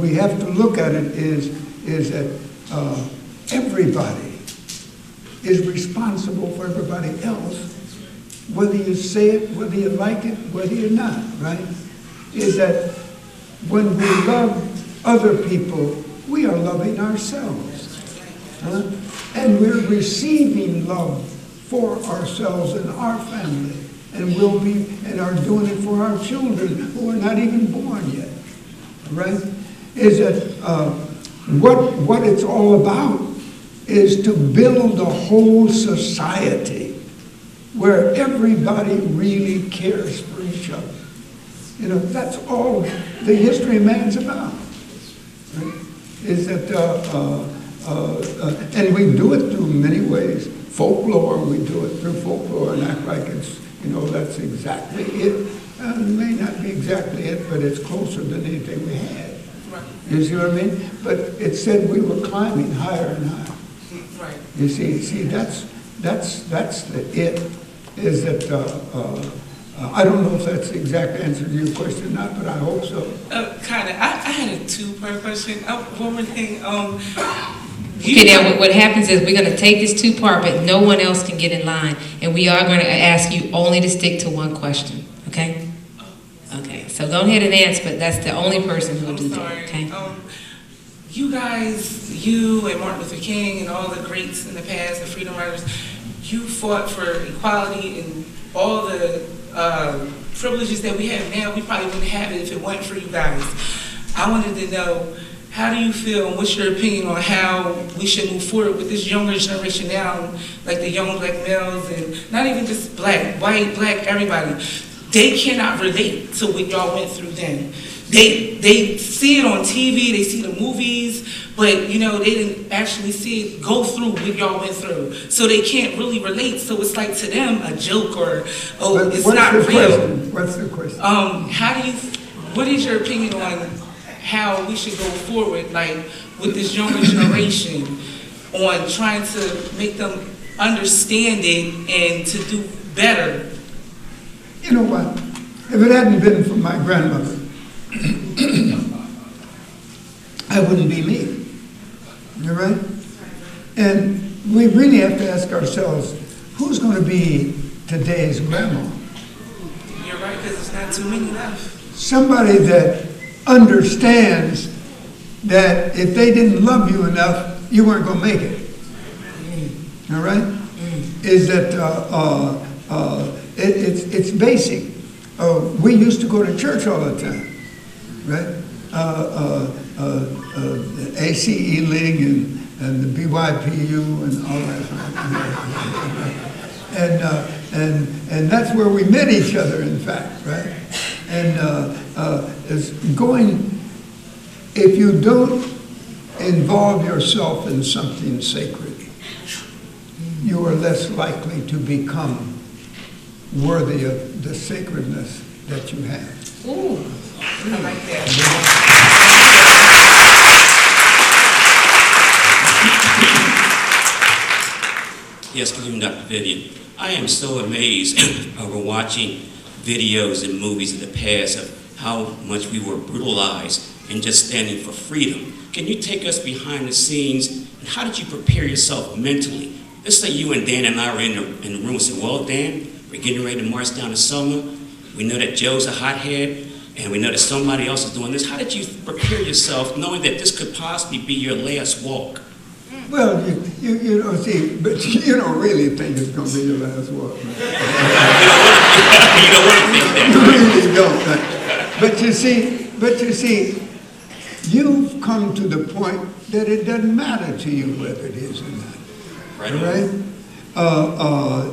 S3: we have to look at it is that everybody is responsible for everybody else, whether you say it, whether you like it, whether you're not, right? Is that when we love other people, we are loving ourselves. And we're receiving love for ourselves and our family. And will be, and are doing it for our children who are not even born yet, right? Is that what it's all about is to build a whole society where everybody really cares for each other. You know, that's all the history of man's about, right? Is that, and we do it through many ways. Folklore, we do it through folklore and act like it's, you know, that's exactly it. It may not be exactly it, but it's closer than anything we had.
S7: Right.
S3: You see what I mean? But it said we were climbing higher and higher.
S7: Right.
S3: You see, that's the it. Is that I don't know if that's the exact answer to your question or not, but I hope so.
S7: Kind of. I had a two-part question. One more thing.
S2: Okay, now what happens is we're going to take this two-part, but no one else can get in line. And we are going to ask you only to stick to one question, okay? Okay, so go ahead and answer, but that's the only person who will do that, okay?
S7: You guys, you and Martin Luther King and all the greats in the past, the freedom riders, you fought for equality and all the privileges that we have now. We probably wouldn't have it if it weren't for you guys. I wanted to know, how do you feel, and what's your opinion on how we should move forward with this younger generation now, like the young black males, and not even just black, white, black, everybody. They cannot relate to what y'all went through then. They see it on TV, they see the movies, but you know, they didn't actually see it go through what y'all went through. So they can't really relate. So it's like to them a joke or, oh, it's not real.
S3: What's the question?
S7: What is your opinion on how we should go forward, like with this younger generation, on trying to make them understand it and to do better?
S3: You know what? If it hadn't been for my grandmother, I wouldn't be me. You're right? And we really have to ask ourselves, who's going to be today's grandma?
S7: You're right, because there's not too many left.
S3: Somebody that understands that if they didn't love you enough, you weren't going to make it. All right? Is that it's basic. We used to go to church all the time, right? ACE League and the BYPU and all that. And that's where we met each other, in fact, right? And it's going, if you don't involve yourself in something sacred, you are less likely to become worthy of the sacredness that you have.
S7: Ooh, I like that.
S8: Yes, good evening, Dr. Vivian. I am so amazed over watching videos and movies in the past of how much we were brutalized and just standing for freedom. Can you take us behind the scenes, and how did you prepare yourself mentally? Let's say you and Dan and I were in the room and said, well, Dan, we're getting ready to march down to Selma. We know that Joe's a hothead, and we know that somebody else is doing this. How did you prepare yourself knowing that this could possibly be your last walk?
S3: Well, you don't see, but you don't really think it's going to be your last walk. Right?
S8: You don't want to think that.
S3: You really don't. Right? But you see, you've come to the point that it doesn't matter to you whether it is or not. Right?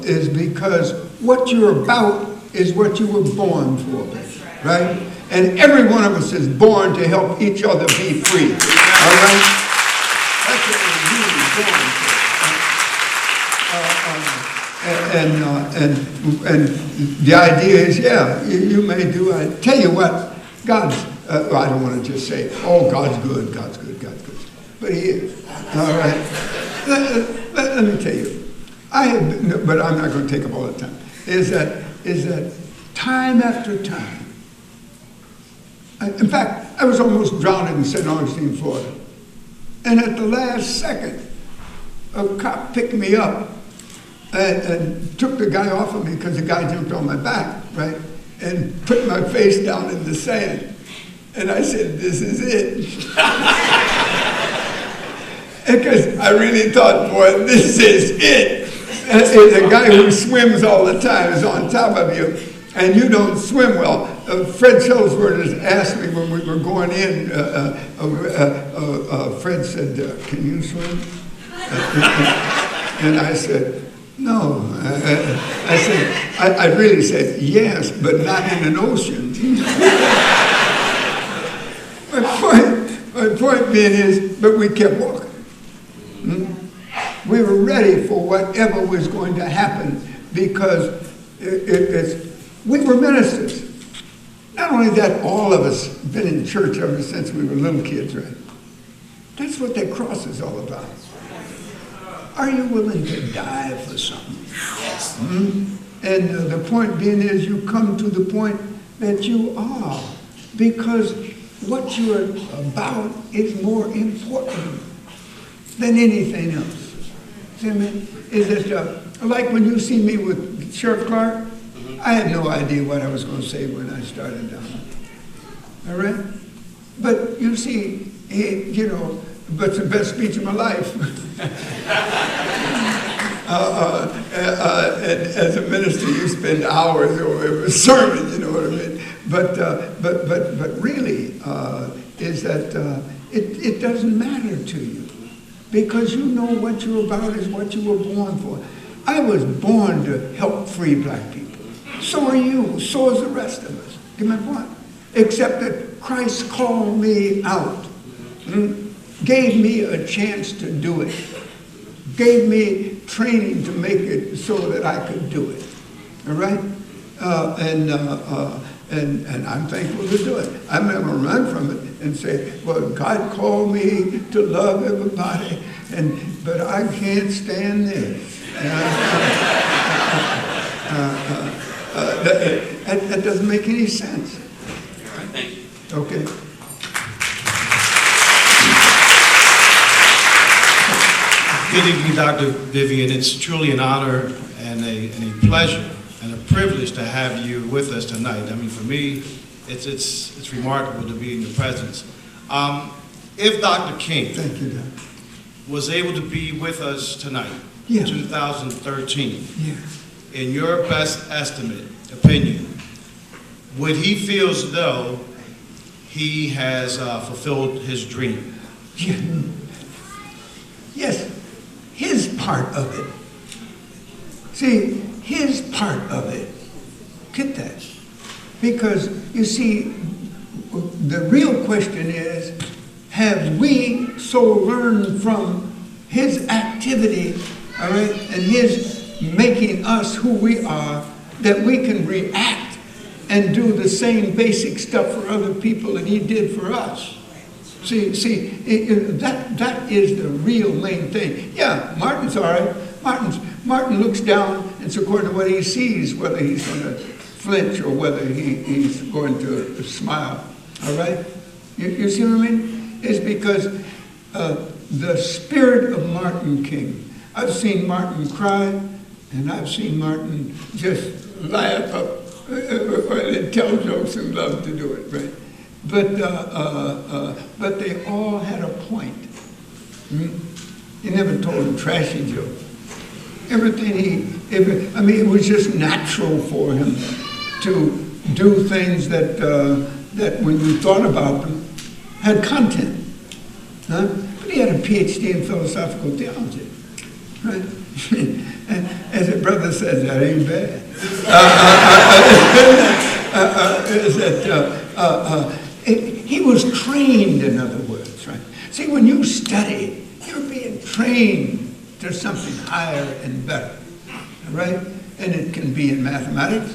S3: Is because what you're about is what you were born for, right? And every one of us is born to help each other be free. All right? That's what we're really born for. And the idea is, yeah, you may do. I tell you what, God's. I don't want to just say, oh, God's good, God's good, God's good, but He is. All right. Let me tell you, I have been, but I'm not going to take up all the time. Is that time after time. In fact, I was almost drowned in St. Augustine, Florida. And at the last second, a cop picked me up and took the guy off of me because the guy jumped on my back, right? And put my face down in the sand. And I said, this is it. Because I really thought, boy, this is it. And the guy who swims all the time is on top of you, and you don't swim well. Fred Shellsworth has asked me when we were going in, Fred said, can you swim? And I said, no. I said, I really said, yes, but not in an ocean. My point being is, but we kept walking. We were ready for whatever was going to happen because we were ministers. Not only that, all of us been in church ever since we were little kids, right? That's what that cross is all about. Are you willing to die for something? Yes. And the point being is you come to the point that you are, because what you're about is more important than anything else. See what I mean? Is it like when you see me with Sheriff Clark? I had no idea what I was going to say when I started down there. All right? But you see, but it's the best speech of my life. As a minister, you spend hours over a sermon, you know what I mean? But really, is that it doesn't matter to you. Because you know what you're about is what you were born for. I was born to help free black people. So are you. So is the rest of us. Get my point? Except that Christ called me out. Gave me a chance to do it. Gave me training to make it so that I could do it. All right? And I'm thankful to do it. I'm not going to run from it and say, well, God called me to love everybody, but I can't stand this. That doesn't make any sense.
S8: All right, thank you.
S9: Good evening, Dr. Vivian. It's truly an honor and a pleasure and a privilege to have you with us tonight. I mean, for me, it's remarkable to be in your presence. If Dr. King
S3: Thank you, Doc.
S9: was able to be with us tonight,
S3: Yeah.
S9: 2013,
S3: Yeah.
S9: in your best estimate, opinion, would he feel as though he has fulfilled his dream?
S3: Yeah. Yes, his part of it. See, his part of it. Get that? Because, you see, the real question is, have we so learned from his activity, all right, and his making us who we are, that we can react and do the same basic stuff for other people that he did for us? That is the real main thing. Yeah, Martin's all right. Martin looks down, and it's according to what he sees, whether he's going to flinch or whether he's going to smile. All right? You see what I mean? It's because the spirit of Martin King. I've seen Martin cry, and I've seen Martin just laugh up and tell jokes and love to do it, right? But they all had a point. He never told a trashy joke. Everything it was just natural for him to do things that when you thought about them had content. Huh? But he had a PhD in philosophical theology, right? And as a brother says, that ain't bad. He was trained, in other words, right? See, when you study, you're being trained to something higher and better, right? And it can be in mathematics,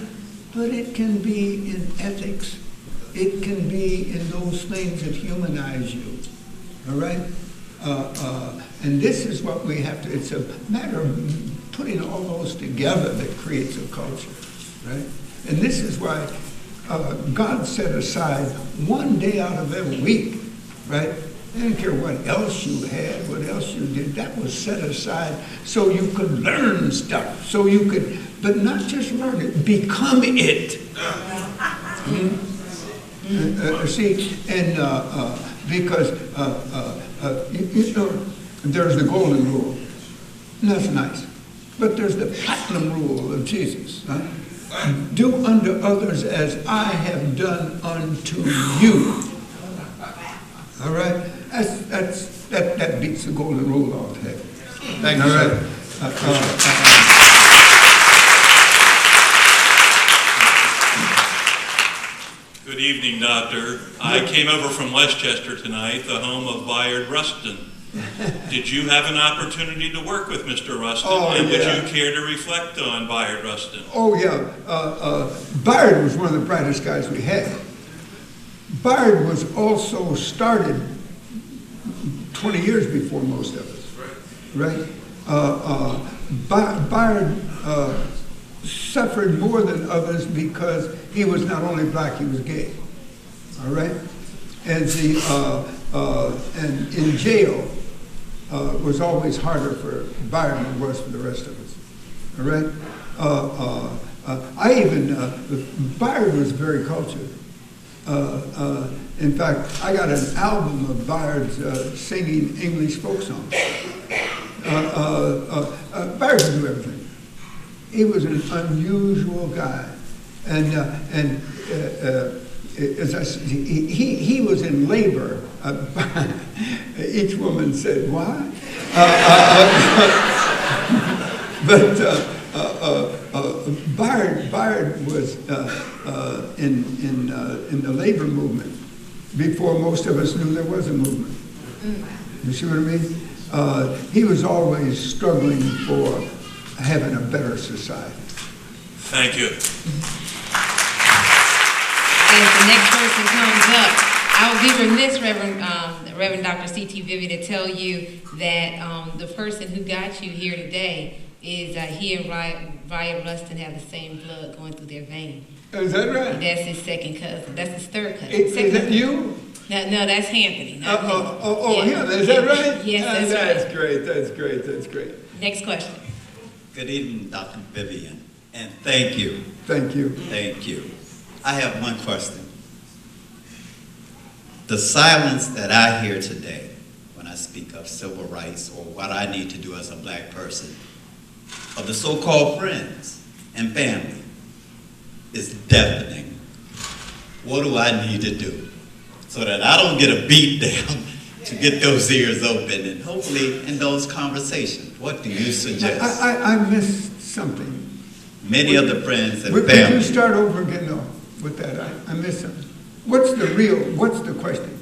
S3: but it can be in ethics. It can be in those things that humanize you, all right? And this is what we have to, it's a matter of putting all those together that creates a culture, right? And this is why God set aside one day out of every week, right? I don't care what else you had, what else you did, that was set aside so you could learn stuff, so you could, but not just learn it, become it. Because there's the golden rule, and that's nice, but there's the platinum rule of Jesus, right? Do unto others as I have done unto you. All right? That beats the golden rule all the heck.
S9: Thank you, sir.
S10: Good evening, Doctor. I came over from Westchester tonight, the home of Bayard Rustin. Did you have an opportunity to work with Mr. Rustin? And would you care to reflect on Bayard Rustin?
S3: Oh, yeah. Bayard was one of the brightest guys we had. Bayard was also started 20 years before most of us, right? Bayard suffered more than others because he was not only black, he was gay, all right? And in jail was always harder for Bayard than it was for the rest of us, all right? Bayard was very cultured. In fact, I got an album of Bayard's singing English folk songs. Bayard could do everything. He was an unusual guy, and as I said, he was in labor. Each woman said, "Why?" But Bayard was in the labor movement before most of us knew there was a movement. You see what I mean? He was always struggling for having a better society.
S10: Thank you.
S2: As the next person comes up, I'll be remiss, Reverend Dr. C.T. Vivian, to tell you that the person who got you here today is that he and Via Rustin have the same blood going through their veins.
S3: Is that right?
S2: That's his second cousin. That's his third cousin.
S3: Is that you?
S2: No, that's Anthony. Not me.
S3: Him. Is that right?
S2: Yes, that's
S3: That's
S2: right.
S3: great. That's great. That's great.
S2: Next question.
S11: Good evening, Dr. Vivian, and thank you.
S3: Thank you.
S11: Thank you. I have one question. The silence that I hear today when I speak of civil rights or what I need to do as a black person, of the so-called friends and family, is deafening. What do I need to do so that I don't get a beat down to get those ears open and hopefully in those conversations? What do you suggest?
S3: I missed something.
S11: Many of the friends and
S3: Could you
S11: family.
S3: start over again, though, with that? I missed something. What's the question?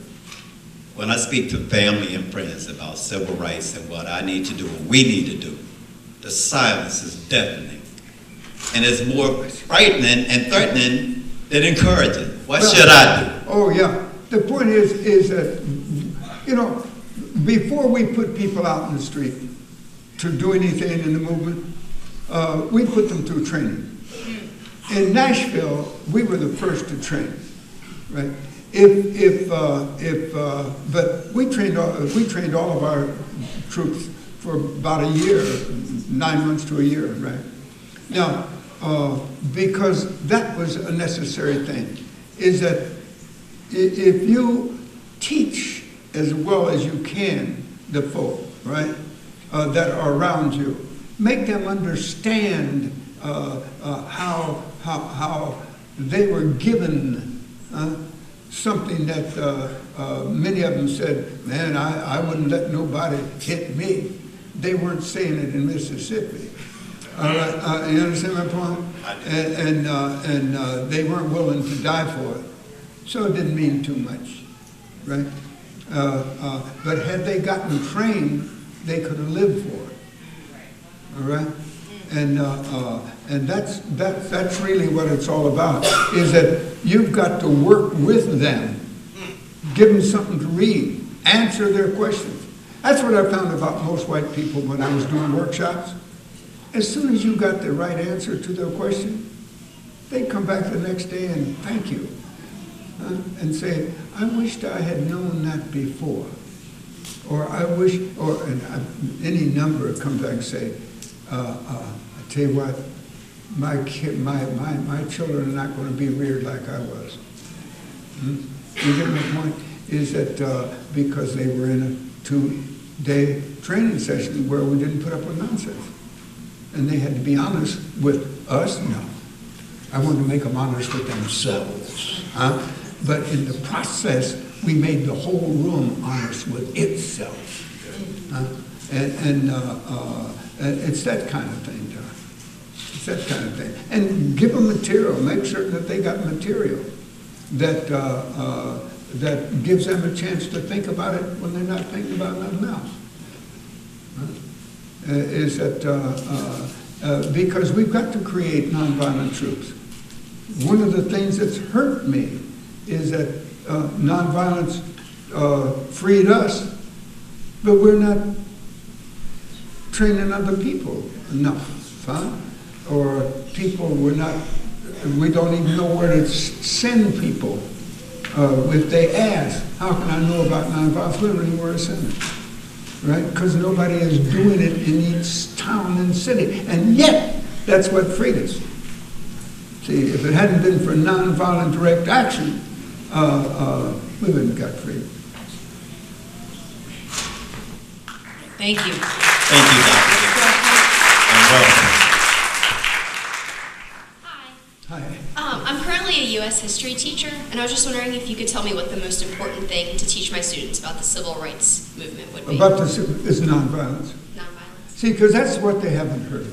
S11: When I speak to family and friends about civil rights and what I need to do and we need to do, the silence is deafening. And it's more frightening and threatening than encouraging. What should I do?
S3: Oh, yeah. The point is that, before we put people out in the street to do anything in the movement, we put them through training. In Nashville, we were the first to train, right? But we trained all of our troops for about a year, 9 months to a year, right? Now, because that was a necessary thing, is that if you teach as well as you can the folk, right, that are around you, make them understand how they were given something that many of them said, man, I wouldn't let nobody hit me. They weren't saying it in Mississippi. All right, you understand my point? And they weren't willing to die for it. So it didn't mean too much, right? But had they gotten trained, they could have lived for it. All right? And that's really what it's all about, is that you've got to work with them, give them something to read, answer their questions. That's what I found about most white people when I was doing workshops. As soon as you got the right answer to their question, they'd come back the next day and thank you, and say, I wished I had known that before. Or I wish, any number come back and say, I tell you what, my children are not going to be reared like I was. You get my point? Is that because they were in a 2-day training session where we didn't put up with nonsense. And they had to be honest with us? No. I wanted to make them honest with themselves. But in the process, we made the whole room honest with itself. And it's that kind of thing, John. It's that kind of thing. And give them material. Make certain that they got material that gives them a chance to think about it when they're not thinking about nothing else. Is that because we've got to create nonviolent troops. One of the things that's hurt me is that nonviolence freed us, but we're not training other people enough, or people we don't even know where to send people. If they ask, how can I know about nonviolence? We don't know where to send them. Right? Because nobody is doing it in each town and city. And yet, that's what freed us. See, if it hadn't been for nonviolent direct action, we wouldn't have got free.
S2: Thank you.
S11: Thank you, Dr. And welcome.
S3: Hi.
S12: I'm currently a U.S. history teacher, and I was just wondering if you could tell me what the most important thing to teach my students about the civil rights movement would be.
S3: About this is nonviolence.
S12: Nonviolence.
S3: See, because that's what they haven't heard,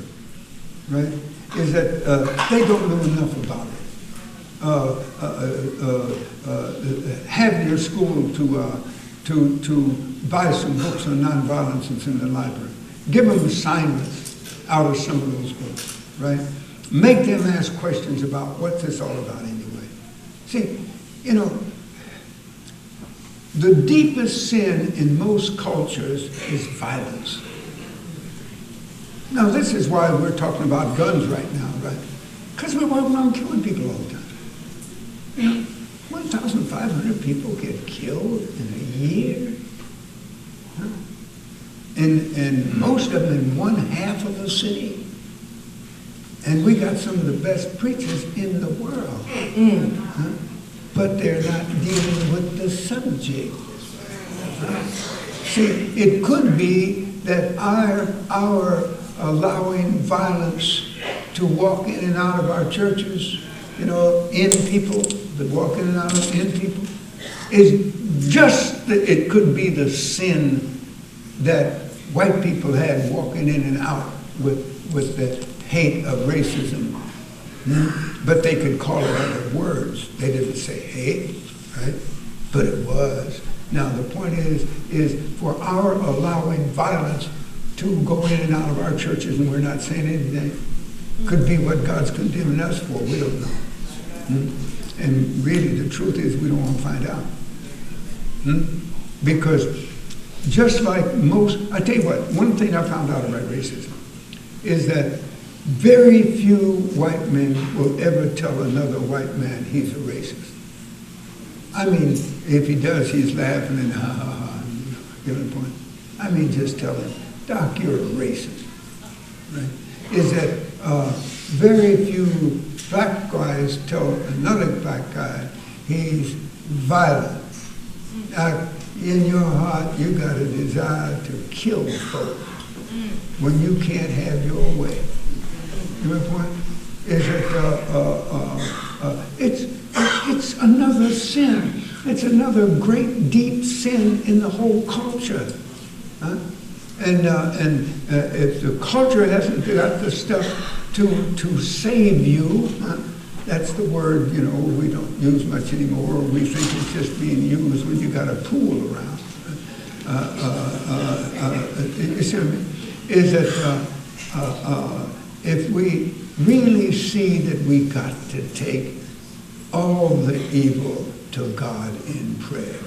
S3: right? Is that they don't know enough about it. Have your school to buy some books on nonviolence that's in the library. Give them assignments out of some of those books, right? Make them ask questions about what's this all about anyway. See, the deepest sin in most cultures is violence. Now, this is why we're talking about guns right now, right? Because we're walking around killing people all the time. You know, 1,500 people get killed in a year. Huh? And most of them in one half of the city. And we got some of the best preachers in the world. Huh? But they're not dealing with the subject. See, it could be that our allowing violence to walk in and out of our churches, you know, in people, that walk in and out of in people, is just, it could be the sin that white people had walking in and out with the hate of racism. But they could call it other words. They didn't say hate, right? But it was. Now the point is for our allowing violence to go in and out of our churches and we're not saying anything, could be what God's condemning us for. We don't know. And really the truth is we don't want to find out. Because just like most, I tell you what, one thing I found out about racism is that very few white men will ever tell another white man he's a racist. I mean, if he does, he's laughing and ha ha ha. You know the point? I mean, just tell him, Doc, you're a racist. Right? Is that very few black guys tell another black guy he's violent. In your heart, you got a desire to kill folks when you can't have your way. You know the point? Is that it's another sin. It's another great deep sin in the whole culture. Huh? And if the culture hasn't got the stuff to save you, that's the word, you know, we don't use much anymore. We think it's just being used when you got a pool around. You see what I mean? Is that if we really see that we got to take all the evil to God in prayer,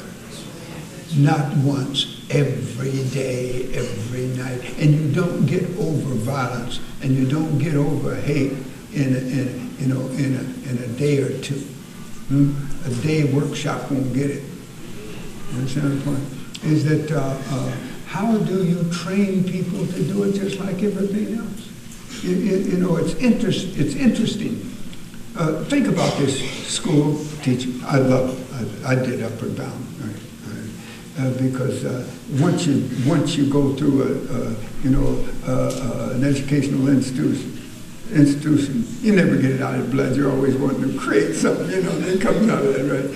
S3: not once, every day, every night, and you don't get over violence and you don't get over hate in a day or two. A day workshop won't get it. You understand the point? Is that how do you train people to do it just like everything else? You know, it's interesting. Think about this school teaching. I love it. I did Upward Bound, right? Because once you go through an educational institution, you never get it out of blood. You're always wanting to create something, you know, that comes out of that, right?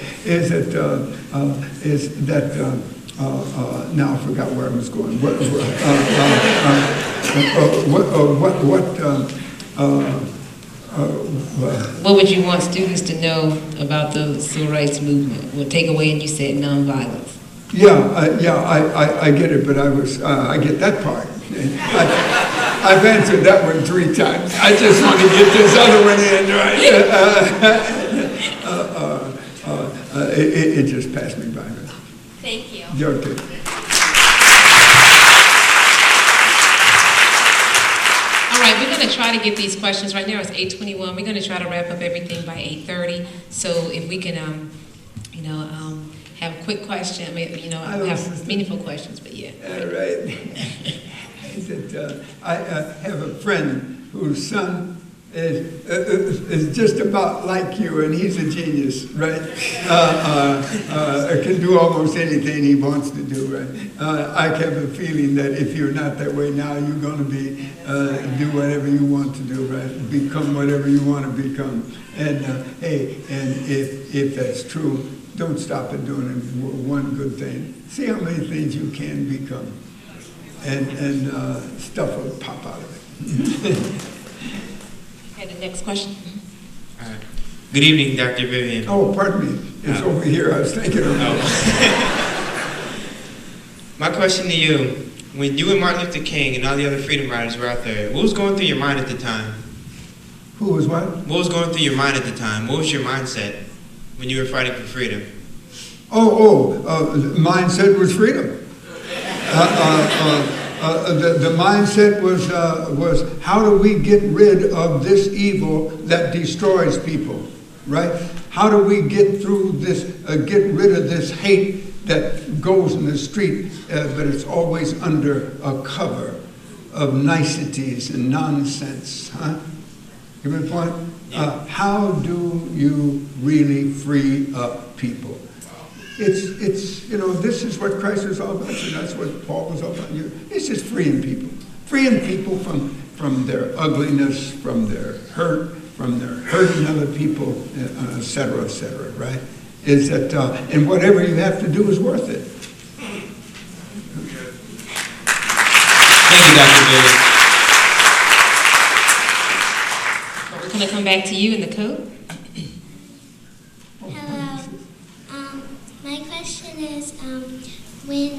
S3: Now I forgot where I was going.
S2: What would you want students to know about the civil rights movement? Well, take away, and you said nonviolence.
S3: I get it, but I get that part. I've answered that one 3 times. I just want to get this other one in, right? It just passed me by.
S12: Thank you.
S3: You're okay.
S2: All right, we're going to try to get these questions. Right now it's 8:21. We're going to try to wrap up everything by 8:30. So if we can, have a quick question. I mean, have meaningful questions, but yeah.
S3: All right. I have a friend whose son is just about like you, and he's a genius, right? Can do almost anything he wants to do, right? I have a feeling that if you're not that way now, you're going to be do whatever you want to do, right? Become whatever you want to become. And if that's true, don't stop at doing one good thing. See how many things you can become, and stuff will pop out of it.
S2: Okay, the next question.
S13: All right. Good evening, Dr. Vivian.
S3: Oh, pardon me. It's over here. I was thinking of
S13: My question to you, when you and Martin Luther King and all the other freedom riders were out there, what was going through your mind at the time?
S3: Who was what?
S13: What was going through your mind at the time? What was your mindset when you were fighting for freedom?
S3: Mindset was freedom. The mindset was how do we get rid of this evil that destroys people, right? How do we get through this, get rid of this hate that goes in the street, but it's always under a cover of niceties and nonsense, huh? Give me the point? How do you really free up people? It's you know, this is what Christ was all about. And that's what Paul was all about. It's just freeing people from their ugliness, from their hurt, from their hurting other people, et cetera, right? Is that, and whatever you have to do is worth it.
S13: Thank you, Dr. Vivian.
S2: We're going to come back to you in the coat.
S14: Hello. My question is, when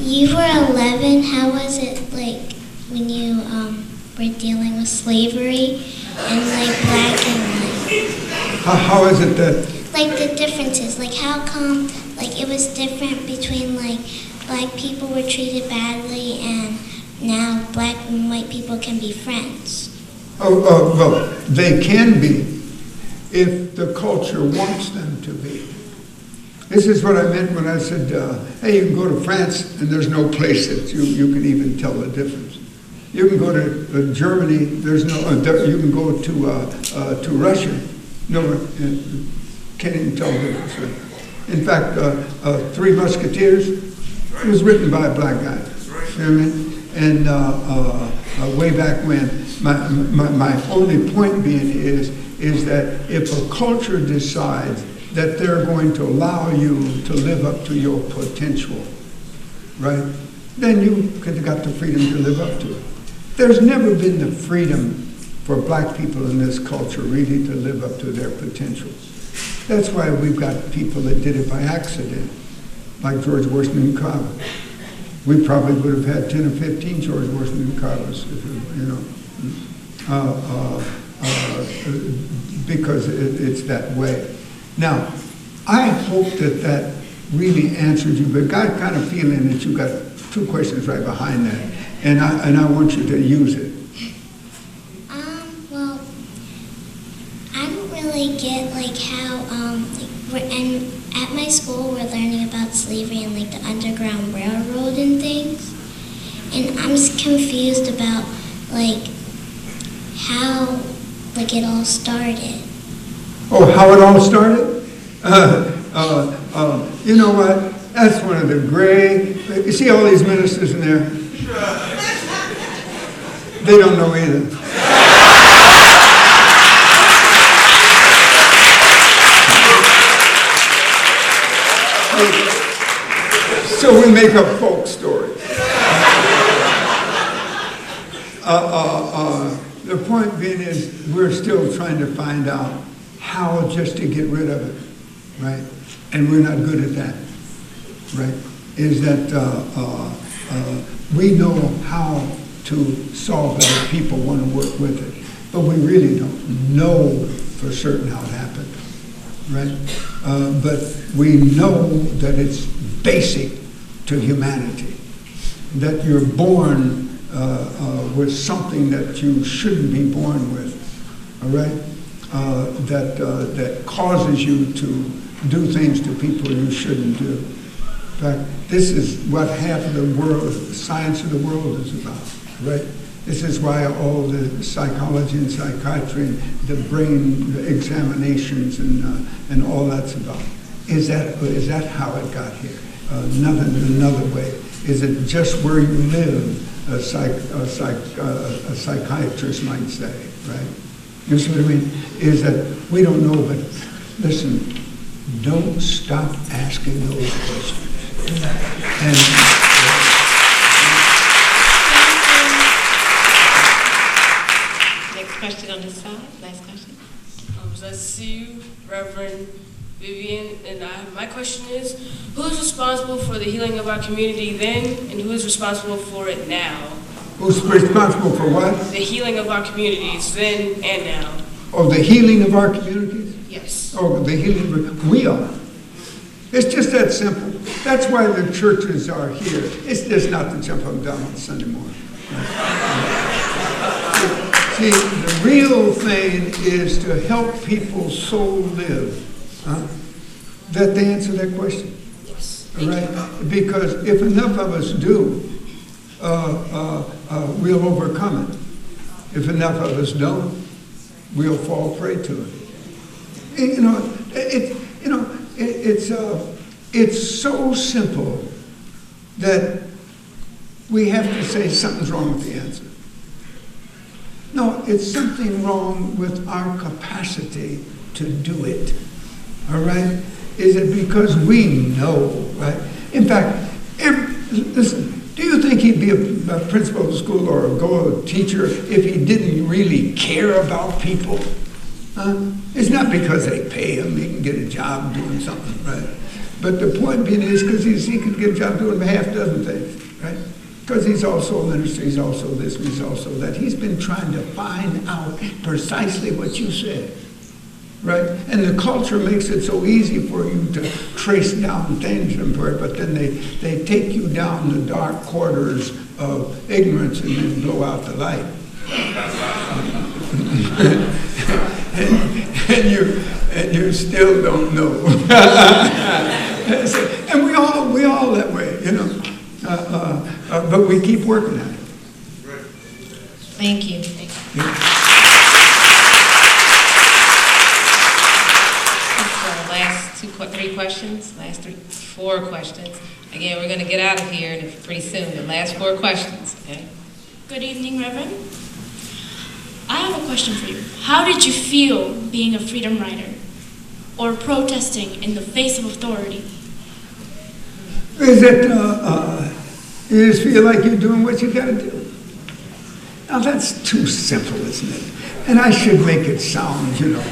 S14: you were 11, how was it like when you were dealing with slavery and like black and white?
S3: How is it that?
S14: Like the differences, like how come like it was different between like black people were treated badly and now black and white people can be friends?
S3: Well, they can be if the culture wants them to be. This is what I meant when I said, hey, you can go to France and there's no place that you can even tell the difference. You can go to Germany, there's no, you can go to Russia, no, can't even tell the difference. In fact, Three Musketeers, it was written by a black guy. You know what I mean? And way back when, my only point being is that if a culture decides that they're going to allow you to live up to your potential, right? Then you got the freedom to live up to it. There's never been the freedom for black people in this culture really to live up to their potential. That's why we've got people that did it by accident, like George Washington Carver. We probably would have had 10 or 15 George Washington Carvers, you know, because it's that way. Now, I hope that really answered you, but I got kind of feeling that you got two questions right behind that, and I want you to use it.
S14: Well, I don't really get like how and at my school we're learning about slavery and like the Underground Railroad and things, and I'm confused about like how like it all started.
S3: Oh, how it all started? You know what? That's one of the great. You see all these ministers in there? They don't know either. So we make up folk stories. The point being is we're still trying to find out how just to get rid of it, right? And we're not good at that, right? Is that we know how to solve it if people want to work with it, but we really don't know for certain how it happened, right? But we know that it's basic to humanity, that you're born with something that you shouldn't be born with, all right? That causes you to do things to people you shouldn't do. In fact, this is what half of the world, the science of the world is about, right? This is why all the psychology and psychiatry, the brain examinations and all that's about. Is that how it got here? Another way. Is it just where you live, a psychiatrist might say, right? You see what I mean? Is that we don't know, but listen, don't stop asking those questions. And
S2: next question on this side. Last question.
S15: Let's see you, Reverend Vivian, and my question is, who is responsible for the healing of our community then, and who is responsible for it now?
S3: Who's responsible for what?
S15: The healing of our communities then and now.
S3: Oh, the healing of our communities?
S15: Yes.
S3: Oh, the healing, we are. It's just that simple. That's why the churches are here. It's just not to jump up and down on Sunday morning. See, the real thing is to help people's soul live. That they answer that question.
S12: Yes.
S3: All right? Because if enough of us do, we'll overcome it. If enough of us don't, we'll fall prey to it. It's so simple that we have to say something's wrong with the answer. No, it's something wrong with our capacity to do it. All right? Is it because we know, right? In fact, listen, do you think he'd be a principal of school or a teacher if he didn't really care about people? It's not because they pay him, he can get a job doing something, right? But the point being is because he could get a job doing a half dozen things, right? Because he's also a minister, he's also this, he's also that. He's been trying to find out precisely what you said, right? And the culture makes it so easy for you to trace down things and for it, but then they take you down the dark quarters of ignorance and then blow out the light. and you still don't know. And we all that way, you know. But we keep working at it.
S2: Thank you. Last three questions. Last four questions. Again, we're going to get out of here pretty soon. The last four questions. Okay.
S16: Good evening, Reverend. I have a question for you. How did you feel being a freedom rider or protesting in the face of authority?
S3: Is it, you just feel like you're doing what you got to do? Now that's too simple, isn't it? And I should make it sound, you know.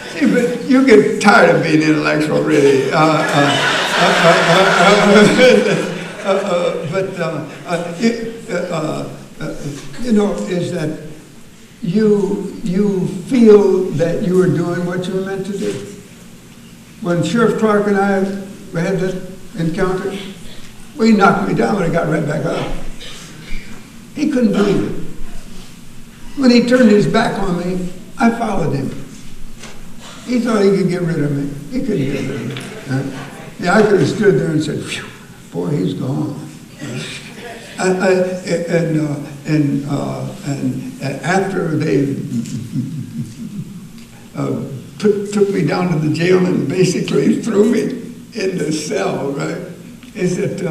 S3: See, but you get tired of being intellectual, really. You know, is that you feel that you were doing what you were meant to do. When Sheriff Clark and I had that encounter, well, he knocked me down, but I got right back up. He couldn't believe it. When he turned his back on me, I followed him. He thought he could get rid of me. He couldn't get rid of me. Yeah, I could have stood there and said, phew, boy, he's gone. And after they took me down to the jail and basically threw me in the cell, right? Is that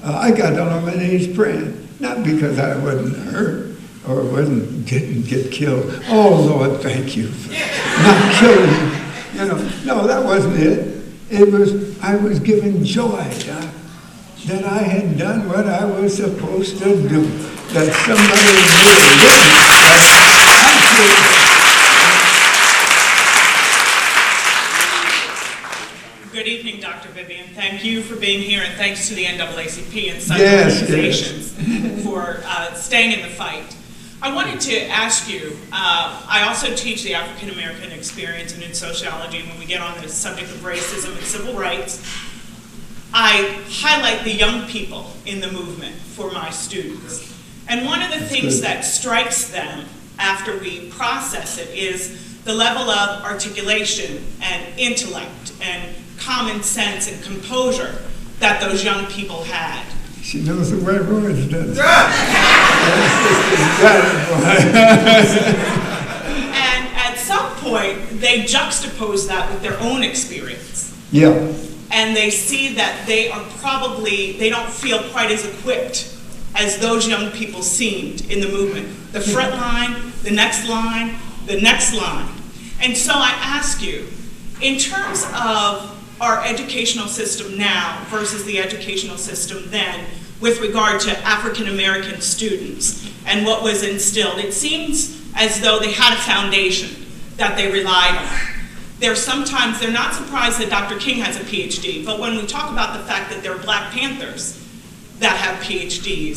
S3: I got down on my knees praying, not because I wasn't hurt or didn't get killed. Oh Lord, thank you for not killing me. You know, no, that wasn't it. It was I was given joy, Doc, that I had done what I was supposed to do. That somebody knew.
S17: Good evening, Dr. Vivian. Thank you for being here, and thanks to the NAACP and such organizations for staying in the fight. I wanted to ask you, I also teach the African American experience and in sociology, and when we get on the subject of racism and civil rights, I highlight the young people in the movement for my students. And one of the things that strikes them after we process it is the level of articulation and intellect and common sense and composure that those young people had.
S3: She knows the right words, doesn't she?
S17: And at some point, they juxtapose that with their own experience.
S3: Yeah.
S17: And they see that they don't feel quite as equipped as those young people seemed in the movement. The front line, the next line, the next line. And so I ask you, in terms of our educational system now versus the educational system then, with regard to African American students and what was instilled, it seems as though they had a foundation that they relied on. They're not surprised that Dr. King has a PhD, but when we talk about the fact that there are Black Panthers that have PhDs,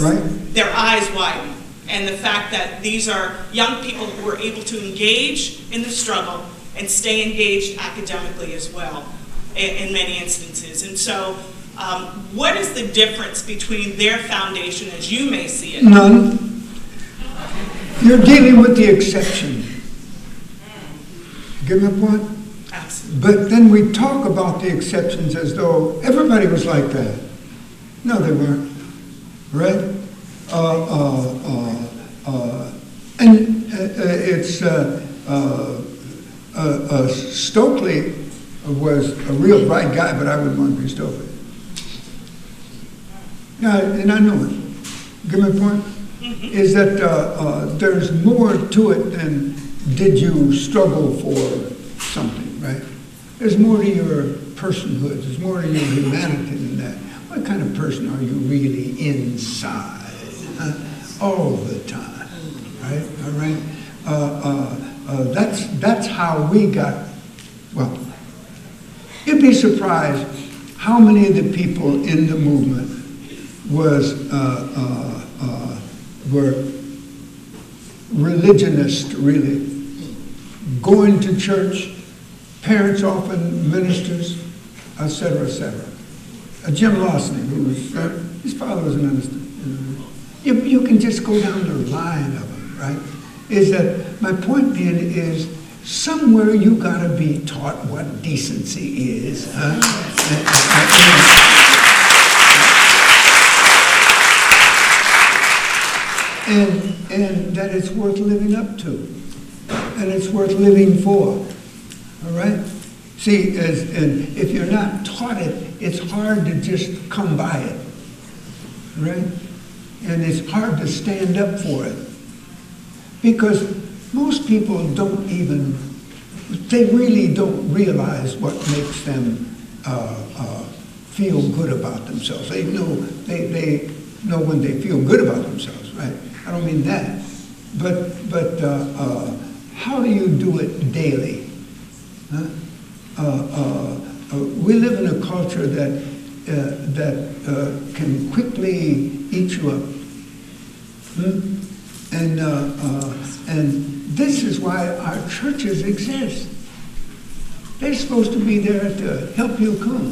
S17: their eyes widen. And the fact that these are young people who were able to engage in the struggle and stay engaged academically as well in many instances. And so what is the difference between their foundation as you may see it?
S3: None. You're dealing with the exception. Give me a point?
S17: Absolutely.
S3: But then we talk about the exceptions as though everybody was like that. No, they weren't. Right? Stokely was a real bright guy, but I wouldn't want to be Stokely. Yeah, and I know it. Give me a point? Is that there's more to it than did you struggle for something, right? There's more to your personhood. There's more to your humanity than that. What kind of person are you really inside? All the time, right? All right. That's how we got. Well, you'd be surprised how many of the people in the movement were religionists, really, going to church, parents often ministers, etc., etc. Jim Lawson, who was his father was a minister. You can just go down the line of them, right? Is that my point being is somewhere you got to be taught what decency is, and that it's worth living up to, and it's worth living for. All right. See, and if you're not taught it, it's hard to just come by it, right? And it's hard to stand up for it. Because most people don't even, they really don't realize what makes them feel good about themselves. They know when they feel good about themselves, right? I don't mean that. But how do you do it daily? Huh? We live in a culture that can quickly eat you up. And this is why our churches exist. They're supposed to be there to help you come.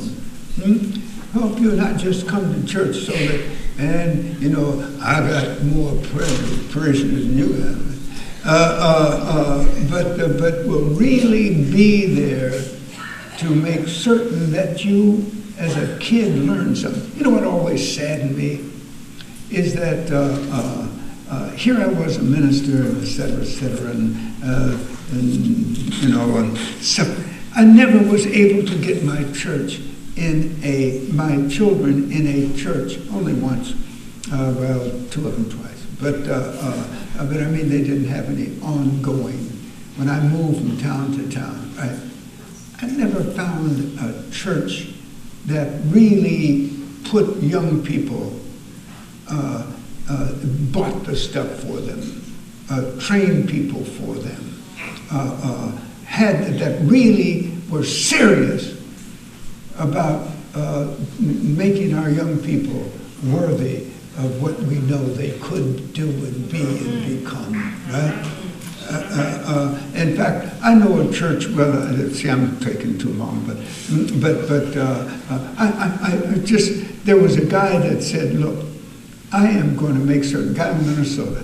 S3: Help you not just come to church so that, and you know, I got more parishioners than you have. But will really be there to make certain that you, as a kid, learn something. You know what always saddened me is that here I was a minister, et cetera, and you know, and so I never was able to get my church my children in a church, only once, well, two of them twice, but I mean they didn't have any ongoing. When I moved from town to town, right, I never found a church that really put young people, bought the stuff for them, trained people for them, that really were serious about making our young people worthy of what we know they could do and be and become, right? In fact, I know a church, well, see, I'm taking too long, but there was a guy that said, look, I am going to make certain, a guy in Minnesota,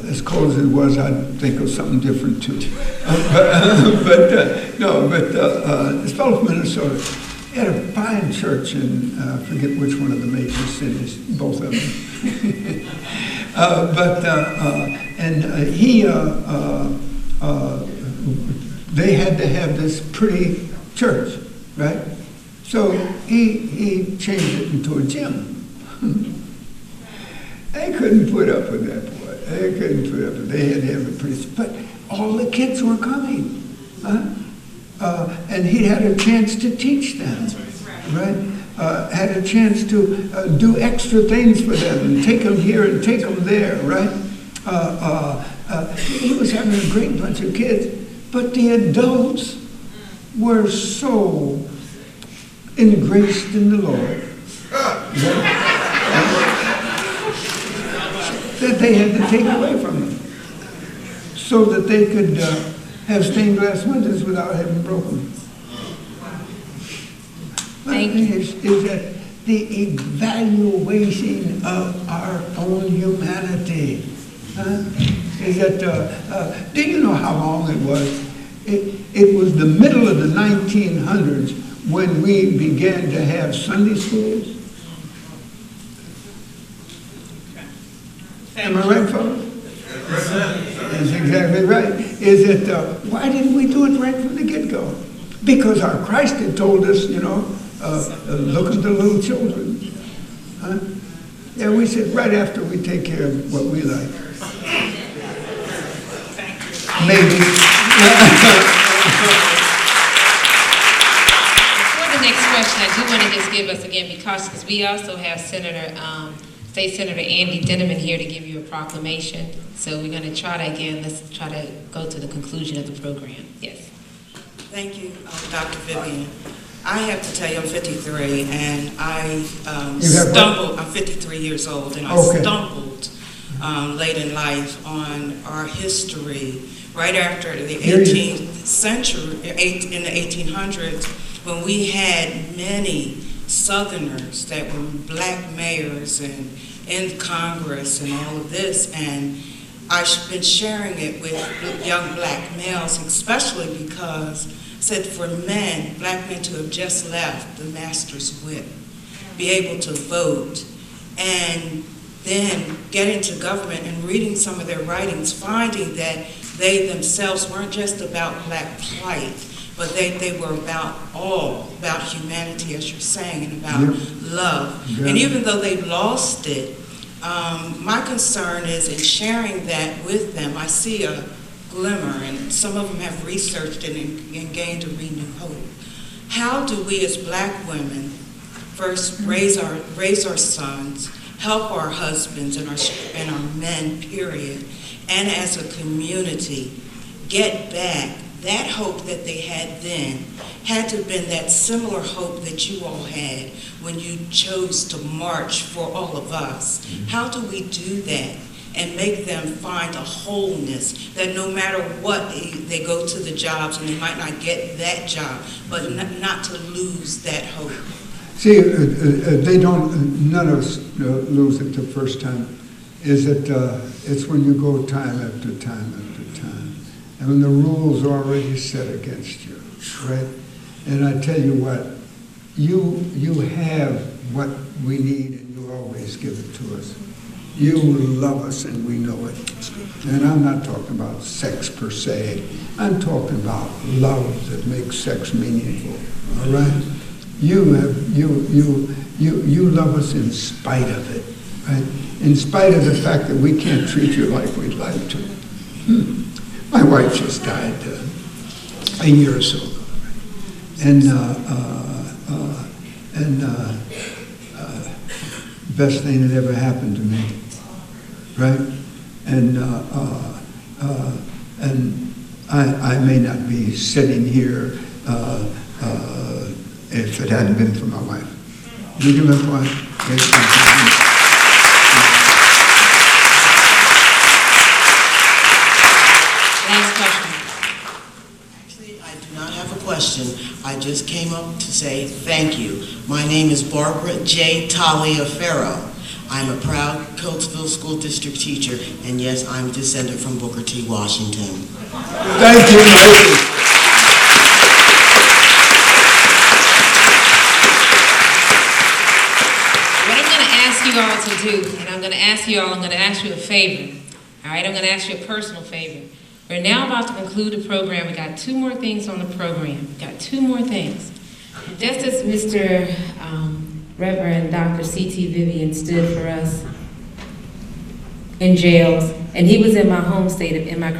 S3: as cold as it was, I'd think of something different too. This fellow from Minnesota, he had a fine church in, I forget which one of the major cities, both of them. They had to have this pretty church, right? So he changed it into a gym. They couldn't put up with that boy. They couldn't put up with it. They had to have a pretty, but all the kids were coming. And he had a chance to teach them, right? Had a chance to do extra things for them and take them here and take them there, right? He was having a great bunch of kids, but the adults were so engraced in the Lord that they had to take away from them so that they could have stained glass windows without having broken.
S2: Thank you.
S3: Is that the evaluation of our own humanity? Is that, do you know how long it was? It was the middle of the 1900s when we began to have Sunday schools. Am I right, folks? That's exactly right. Is that, why didn't we do it right from the get-go? Because our Christ had told us, you know, look at the little children. Huh? Yeah, we said right after we take care of what we like. Maybe.
S2: For the next question, I do want to just give us, again, be cautious, because we also have State Senator Andy Dinniman here to give you a proclamation. So we're going to try to, again, let's try to go to the conclusion of the program. Yes.
S18: Thank you, Dr. Vivian. I have to tell you, I'm 53, and I stumbled. I'm 53 years old, and I stumbled late in life on our history right after the 18th century, in the 1800s, when we had many Southerners that were black mayors and in Congress and all of this, and I've been sharing it with young black males, especially because I said for men, black men to have just left the master's whip, be able to vote, and then get into government and reading some of their writings, finding that they themselves weren't just about black plight, but they were about humanity, as you're saying, and about love. And even though they lost it, my concern is in sharing that with them, I see a glimmer, and some of them have researched it and gained a renewed hope. How do we as black women first raise our sons, help our husbands and our men, period, and as a community, get back that hope that they had then? Had to have been that similar hope that you all had when you chose to march for all of us. How do we do that and make them find a wholeness that no matter what, they go to the jobs and they might not get that job, but not to lose that hope?
S3: See, they don't, none of us lose it the first time. Is that it's when you go time after time after time. And when the rules are already set against you, right? And I tell you what, you have what we need and you always give it to us. You love us and we know it. And I'm not talking about sex per se. I'm talking about love that makes sex meaningful, all right? You love us in spite of it, right? In spite of the fact that we can't treat you like we'd like to. My wife just died a year or so ago, and best thing that ever happened to me, right? And I may not be sitting here if it hadn't been for my wife. You give my wife.
S18: I just came up to say thank you. My name is Barbara J. Talia Farrow. I'm a proud Coatesville School District teacher, and yes, I'm descended from Booker T. Washington.
S3: Thank you, lady.
S2: What I'm going to ask you all to do, and I'm going to ask you a favor. All right, I'm going to ask you a personal favor. We're now about to conclude the program. We got 2 more things on the program. We got 2 more things. Just as Mr. Reverend Dr. C.T. Vivian stood for us in jails, and he was in my home state, in my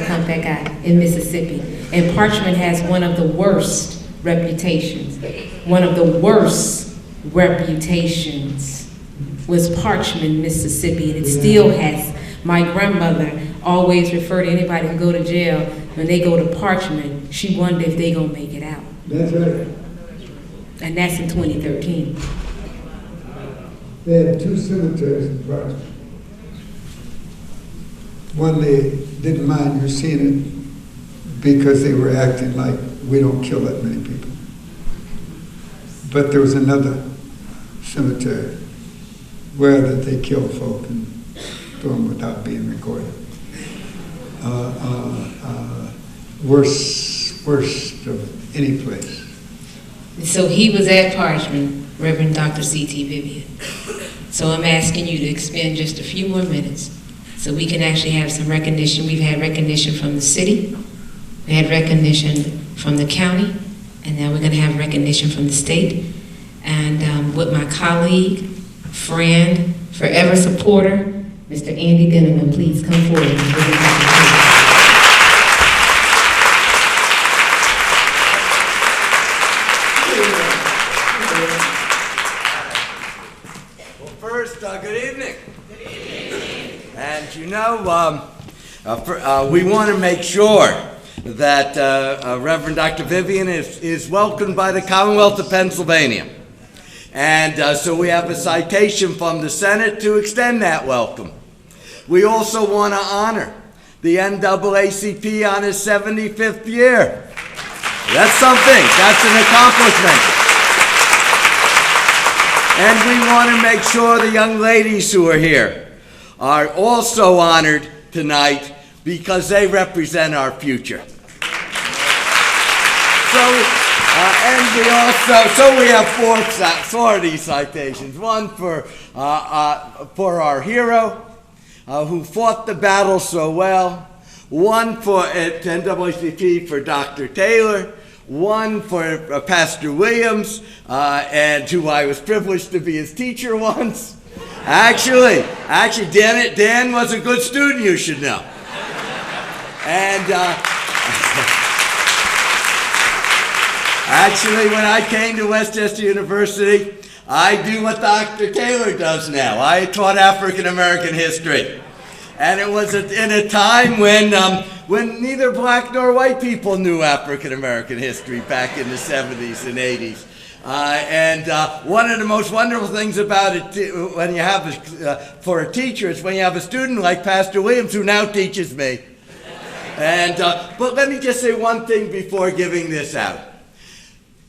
S2: humpback in Mississippi. And Parchman has one of the worst reputations. One of the worst reputations was Parchman, Mississippi, and it still has. My grandmother always referred to anybody who go to jail, when they go to Parchman, she wondered if they gonna make it out.
S3: That's right.
S2: And that's in 2013.
S3: They had 2 cemeteries in Parchman. One they didn't mind you seeing it because they were acting like we don't kill that many people. But there was another cemetery where that they killed folk and threw them without being recorded. Worst of any place.
S2: So he was at Parchman, Reverend Dr. C.T. Vivian. So I'm asking you to expend just a few more minutes so we can actually have some recognition. We've had recognition from the city, we had recognition from the county, and now we're going to have recognition from the state. And with my colleague, friend, forever supporter, Mr. Andy Gunneman, please come forward.
S19: Good evening. And you know, we want to make sure that Reverend Dr. Vivian is welcomed by the Commonwealth of Pennsylvania. And so we have a citation from the Senate to extend that welcome. We also want to honor the NAACP on his 75th year. That's something. That's an accomplishment. And we want to make sure the young ladies who are here are also honored tonight because they represent our future. So we have four of these citations. One for our hero who fought the battle so well. One for at NAACP for Dr. Taylor. One for Pastor Williams, and who I was privileged to be his teacher once. Actually, Dan was a good student, you should know. And actually, when I came to Westchester University, I do what Dr. Taylor does now. I taught African American history. And it was in a time when neither black nor white people knew African American history back in the 70s and 80s. And one of the most wonderful things about it when you have for a teacher is when you have a student like Pastor Williams who now teaches me. And but let me just say one thing before giving this out.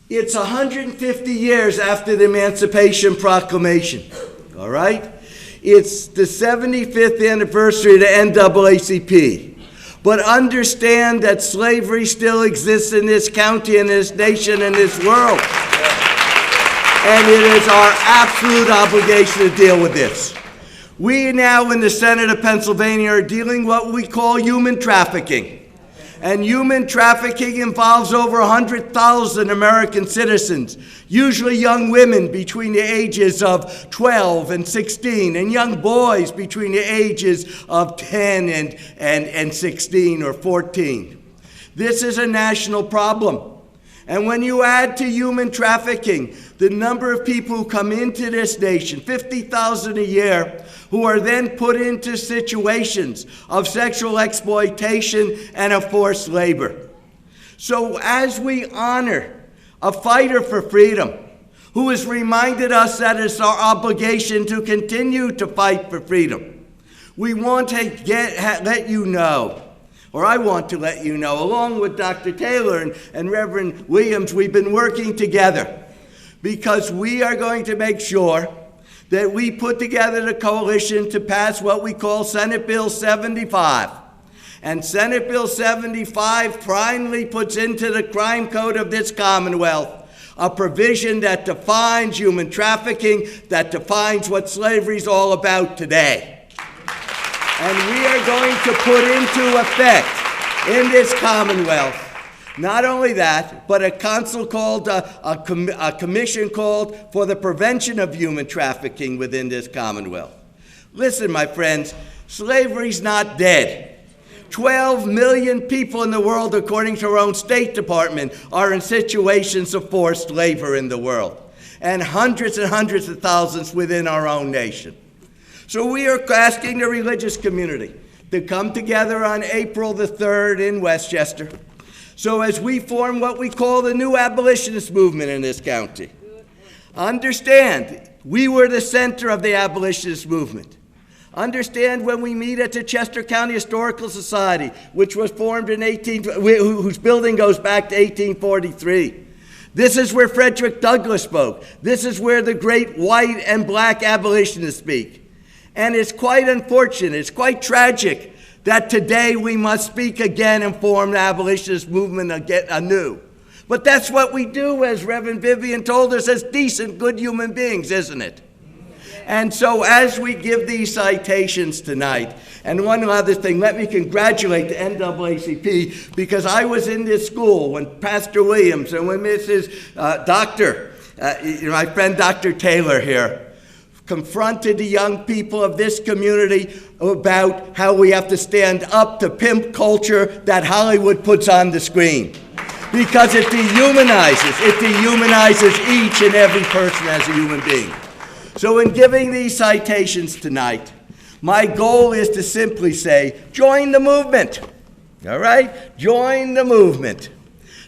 S19: It's 150 years after the Emancipation Proclamation, all right? It's the 75th anniversary of the NAACP. But understand that slavery still exists in this county, in this nation, in this world. And it is our absolute obligation to deal with this. We now in the Senate of Pennsylvania are dealing with what we call human trafficking. And human trafficking involves over 100,000 American citizens, usually young women between the ages of 12 and 16, and young boys between the ages of 10 and 16 or 14. This is a national problem. And when you add to human trafficking the number of people who come into this nation, 50,000 a year, who are then put into situations of sexual exploitation and of forced labor. So as we honor a fighter for freedom, who has reminded us that it's our obligation to continue to fight for freedom, we want to let you know, or I want to let you know, along with Dr. Taylor and Reverend Williams, we've been working together because we are going to make sure that we put together the coalition to pass what we call Senate Bill 75. And Senate Bill 75 primarily puts into the crime code of this Commonwealth a provision that defines human trafficking, that defines what slavery is all about today. And we are going to put into effect in this Commonwealth not only that, but a council called, a commission called for the prevention of human trafficking within this Commonwealth. Listen, my friends, slavery's not dead. 12 million people in the world, according to our own State Department, are in situations of forced labor in the world, and hundreds of thousands within our own nation. So we are asking the religious community to come together on April the 3rd in Westchester. So as we form what we call the new abolitionist movement in this county, understand, we were the center of the abolitionist movement. Understand when we meet at the Chester County Historical Society, which was formed in whose building goes back to 1843. This is where Frederick Douglass spoke. This is where the great white and black abolitionists speak. And it's quite unfortunate, it's quite tragic that today we must speak again and form the abolitionist movement anew. But that's what we do, as Reverend Vivian told us, as decent, good human beings, isn't it? And so as we give these citations tonight, and one other thing, let me congratulate the NAACP, because I was in this school when Pastor Williams and when Mrs. My friend Dr. Taylor here, confronted the young people of this community about how we have to stand up to pimp culture that Hollywood puts on the screen. Because it dehumanizes each and every person as a human being. So in giving these citations tonight, my goal is to simply say, join the movement, all right? Join the movement.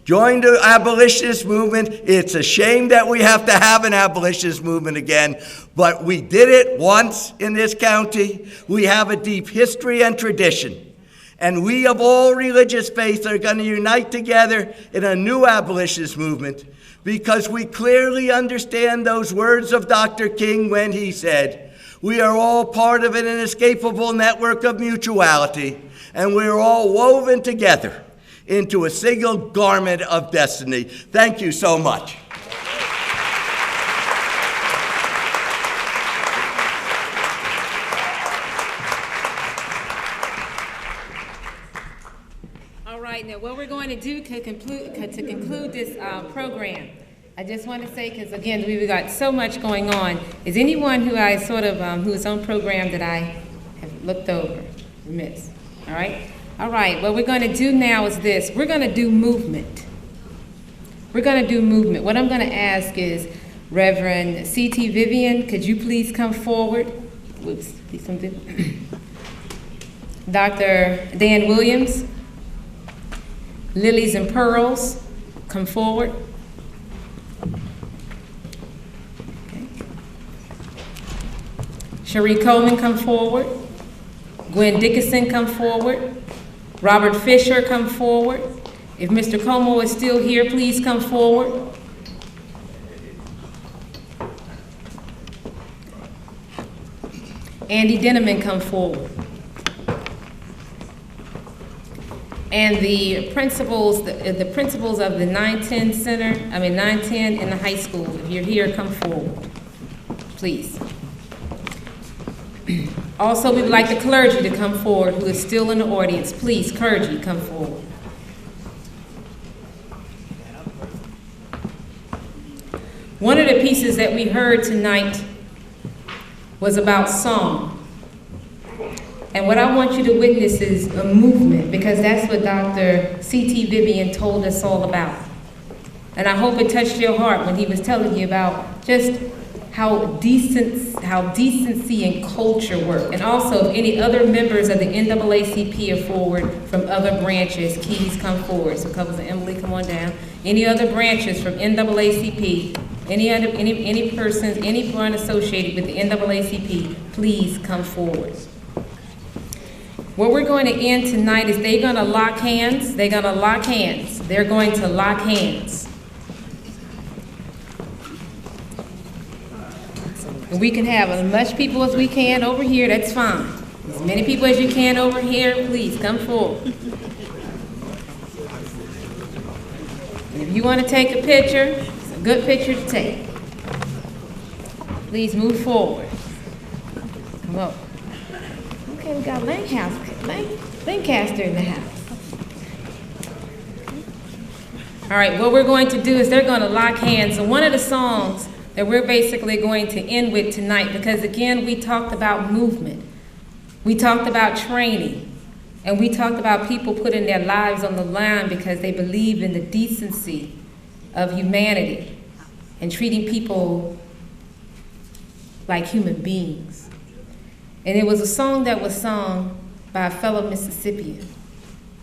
S19: Join the abolitionist movement. It's a shame that we have to have an abolitionist movement again, but we did it once in this county. We have a deep history and tradition, and we of all religious faiths are going to unite together in a new abolitionist movement, because we clearly understand those words of Dr. King when he said, we are all part of an inescapable network of mutuality, and we are all woven together into a single garment of destiny. Thank you so much.
S2: All right, now what we're going to do to conclude this program, I just want to say, because again, we've got so much going on, is anyone who I who's on program that I have looked over, missed, all right? All right, what we're going to do now is this. We're going to do movement. We're going to do movement. What I'm going to ask is, Reverend C.T. Vivian, could you please come forward? Whoops, please come do. Dr. Dan Williams, Lilies and Pearls, come forward. Okay. Cherie Coleman, come forward. Gwen Dickinson, come forward. Robert Fisher, come forward. If Mr. Como is still here, please come forward. Andy Denneman, come forward. And the principals of the 910 Center, 910 in the high school, if you're here, come forward, please. Also, we'd like the clergy to come forward who is still in the audience. Please, clergy, come forward. One of the pieces that we heard tonight was about song. And what I want you to witness is a movement, because that's what Dr. C.T. Vivian told us all about. And I hope it touched your heart when he was telling you about just how decency and culture work. And also, if any other members of the NAACP are forward from other branches, Keys, come forward. So couples of Emily, come on down. Any other branches from NAACP, any persons, anyone associated with the NAACP, please come forward. What we're going to end tonight is they're going to lock hands. They're going to lock hands. They're going to lock hands. And we can have as much people as we can over here, that's fine. As many people as you can over here, please come forward. And if you want to take a picture, it's a good picture to take. Please move forward. Come on. Okay, we got Lancaster in the house. All right, what we're going to do is they're going to lock hands. And one of the songs that we're basically going to end with tonight, because again, we talked about movement. We talked about training. And we talked about people putting their lives on the line because they believe in the decency of humanity and treating people like human beings. And it was a song that was sung by a fellow Mississippian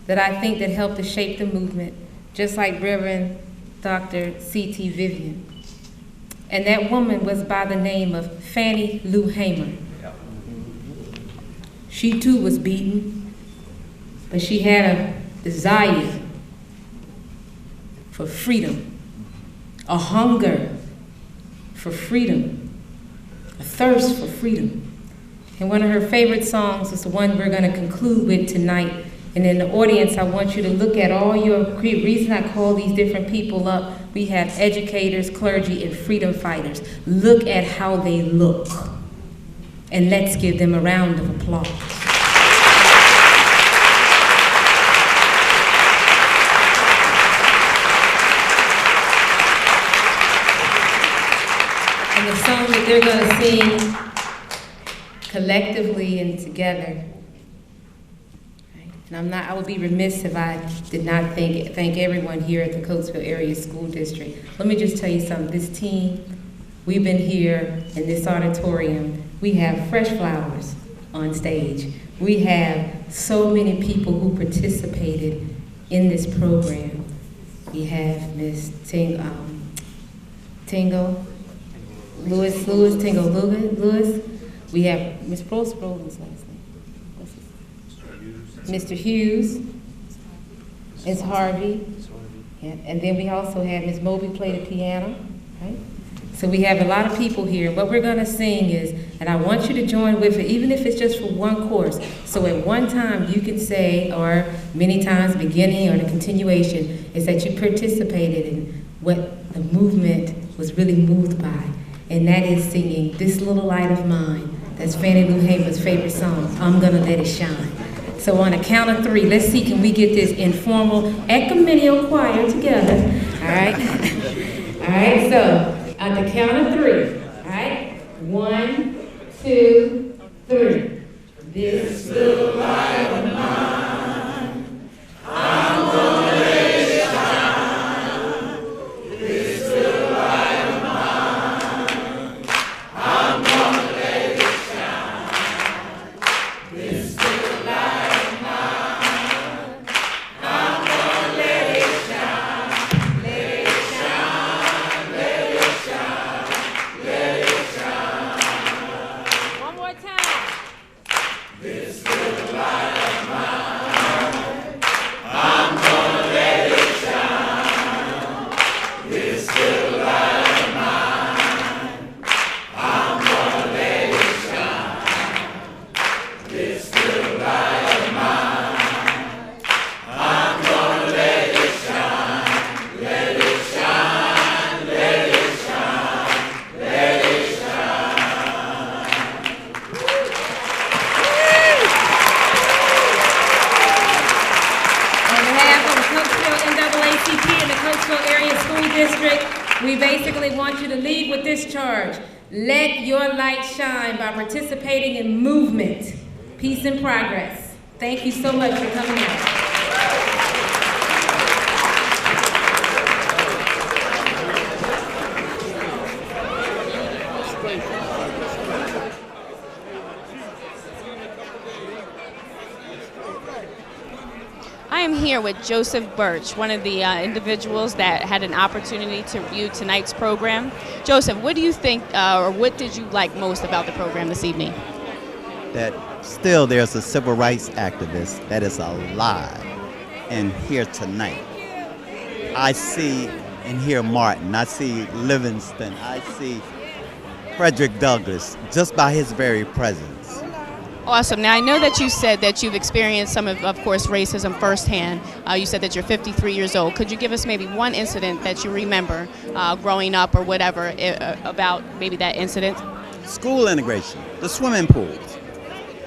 S2: that I think that helped to shape the movement, just like Reverend Dr. C.T. Vivian. And that woman was by the name of Fannie Lou Hamer. She too was beaten, but she had a desire for freedom, a hunger for freedom, a thirst for freedom. And one of her favorite songs is the one we're going to conclude with tonight. And in the audience, I want you to look at all your reason I call these different people up. We have educators, clergy, and freedom fighters. Look at how they look. And let's give them a round of applause. And the song that they're going to sing collectively and together. And I would be remiss if I did not thank everyone here at the Coatesville Area School District. Let me just tell you something. This team, we've been here in this auditorium. We have fresh flowers on stage. We have so many people who participated in this program. We have Miss Tingle Lewis. We have Miss Brolin's last name. Mr. Hughes, Ms. Harvey, and then we also have Ms. Moby play the piano, right? So we have a lot of people here. What we're gonna sing is, and I want you to join with it, even if it's just for one course. So at one time you can say, or many times beginning or the continuation, is that you participated in what the movement was really moved by. And that is singing This Little Light of Mine. That's Fannie Lou Hamer's favorite song, I'm Gonna Let It Shine. So on a count of 3, let's see, can we get this informal ecumenical choir together? All right? All right, so at the count of 3, all right? 1, 2, 3. This little light of mine, I'm gonna let it shine. This little light of mine, I'm gonna let it shine. This little light. We basically want you to leave with this charge. Let your light shine by participating in movement, peace and progress. Thank you so much for coming out.
S1: I am here with Joseph Birch, one of the individuals that had an opportunity to view tonight's program. Joseph, what do you think, or what did you like most about the program this evening?
S20: That still there's a civil rights activist that is alive and here tonight. I see and hear Martin, I see Livingston, I see Frederick Douglass, just by his very presence.
S1: Awesome. Now, I know that you said that you've experienced some of course, racism firsthand. You said that you're 53 years old. Could you give us maybe one incident that you remember growing up or whatever about maybe that incident?
S20: School integration, the swimming pools.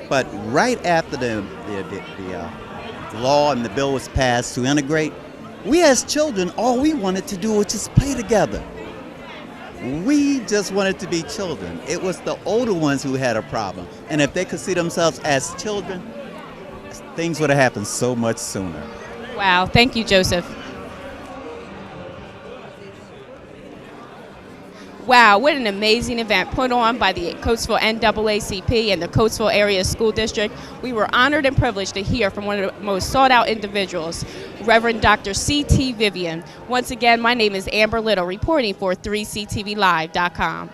S20: But right after the law and the bill was passed to integrate, we as children, all we wanted to do was just play together. We just wanted to be children. It was the older ones who had a problem. And if they could see themselves as children, things would have happened so much sooner.
S1: Wow. Thank you, Joseph. Wow, what an amazing event put on by the Coatesville NAACP and the Coatesville Area School District. We were honored and privileged to hear from one of the most sought-out individuals, Reverend Dr. C.T. Vivian. Once again, my name is Amber Little, reporting for 3CTVLive.com.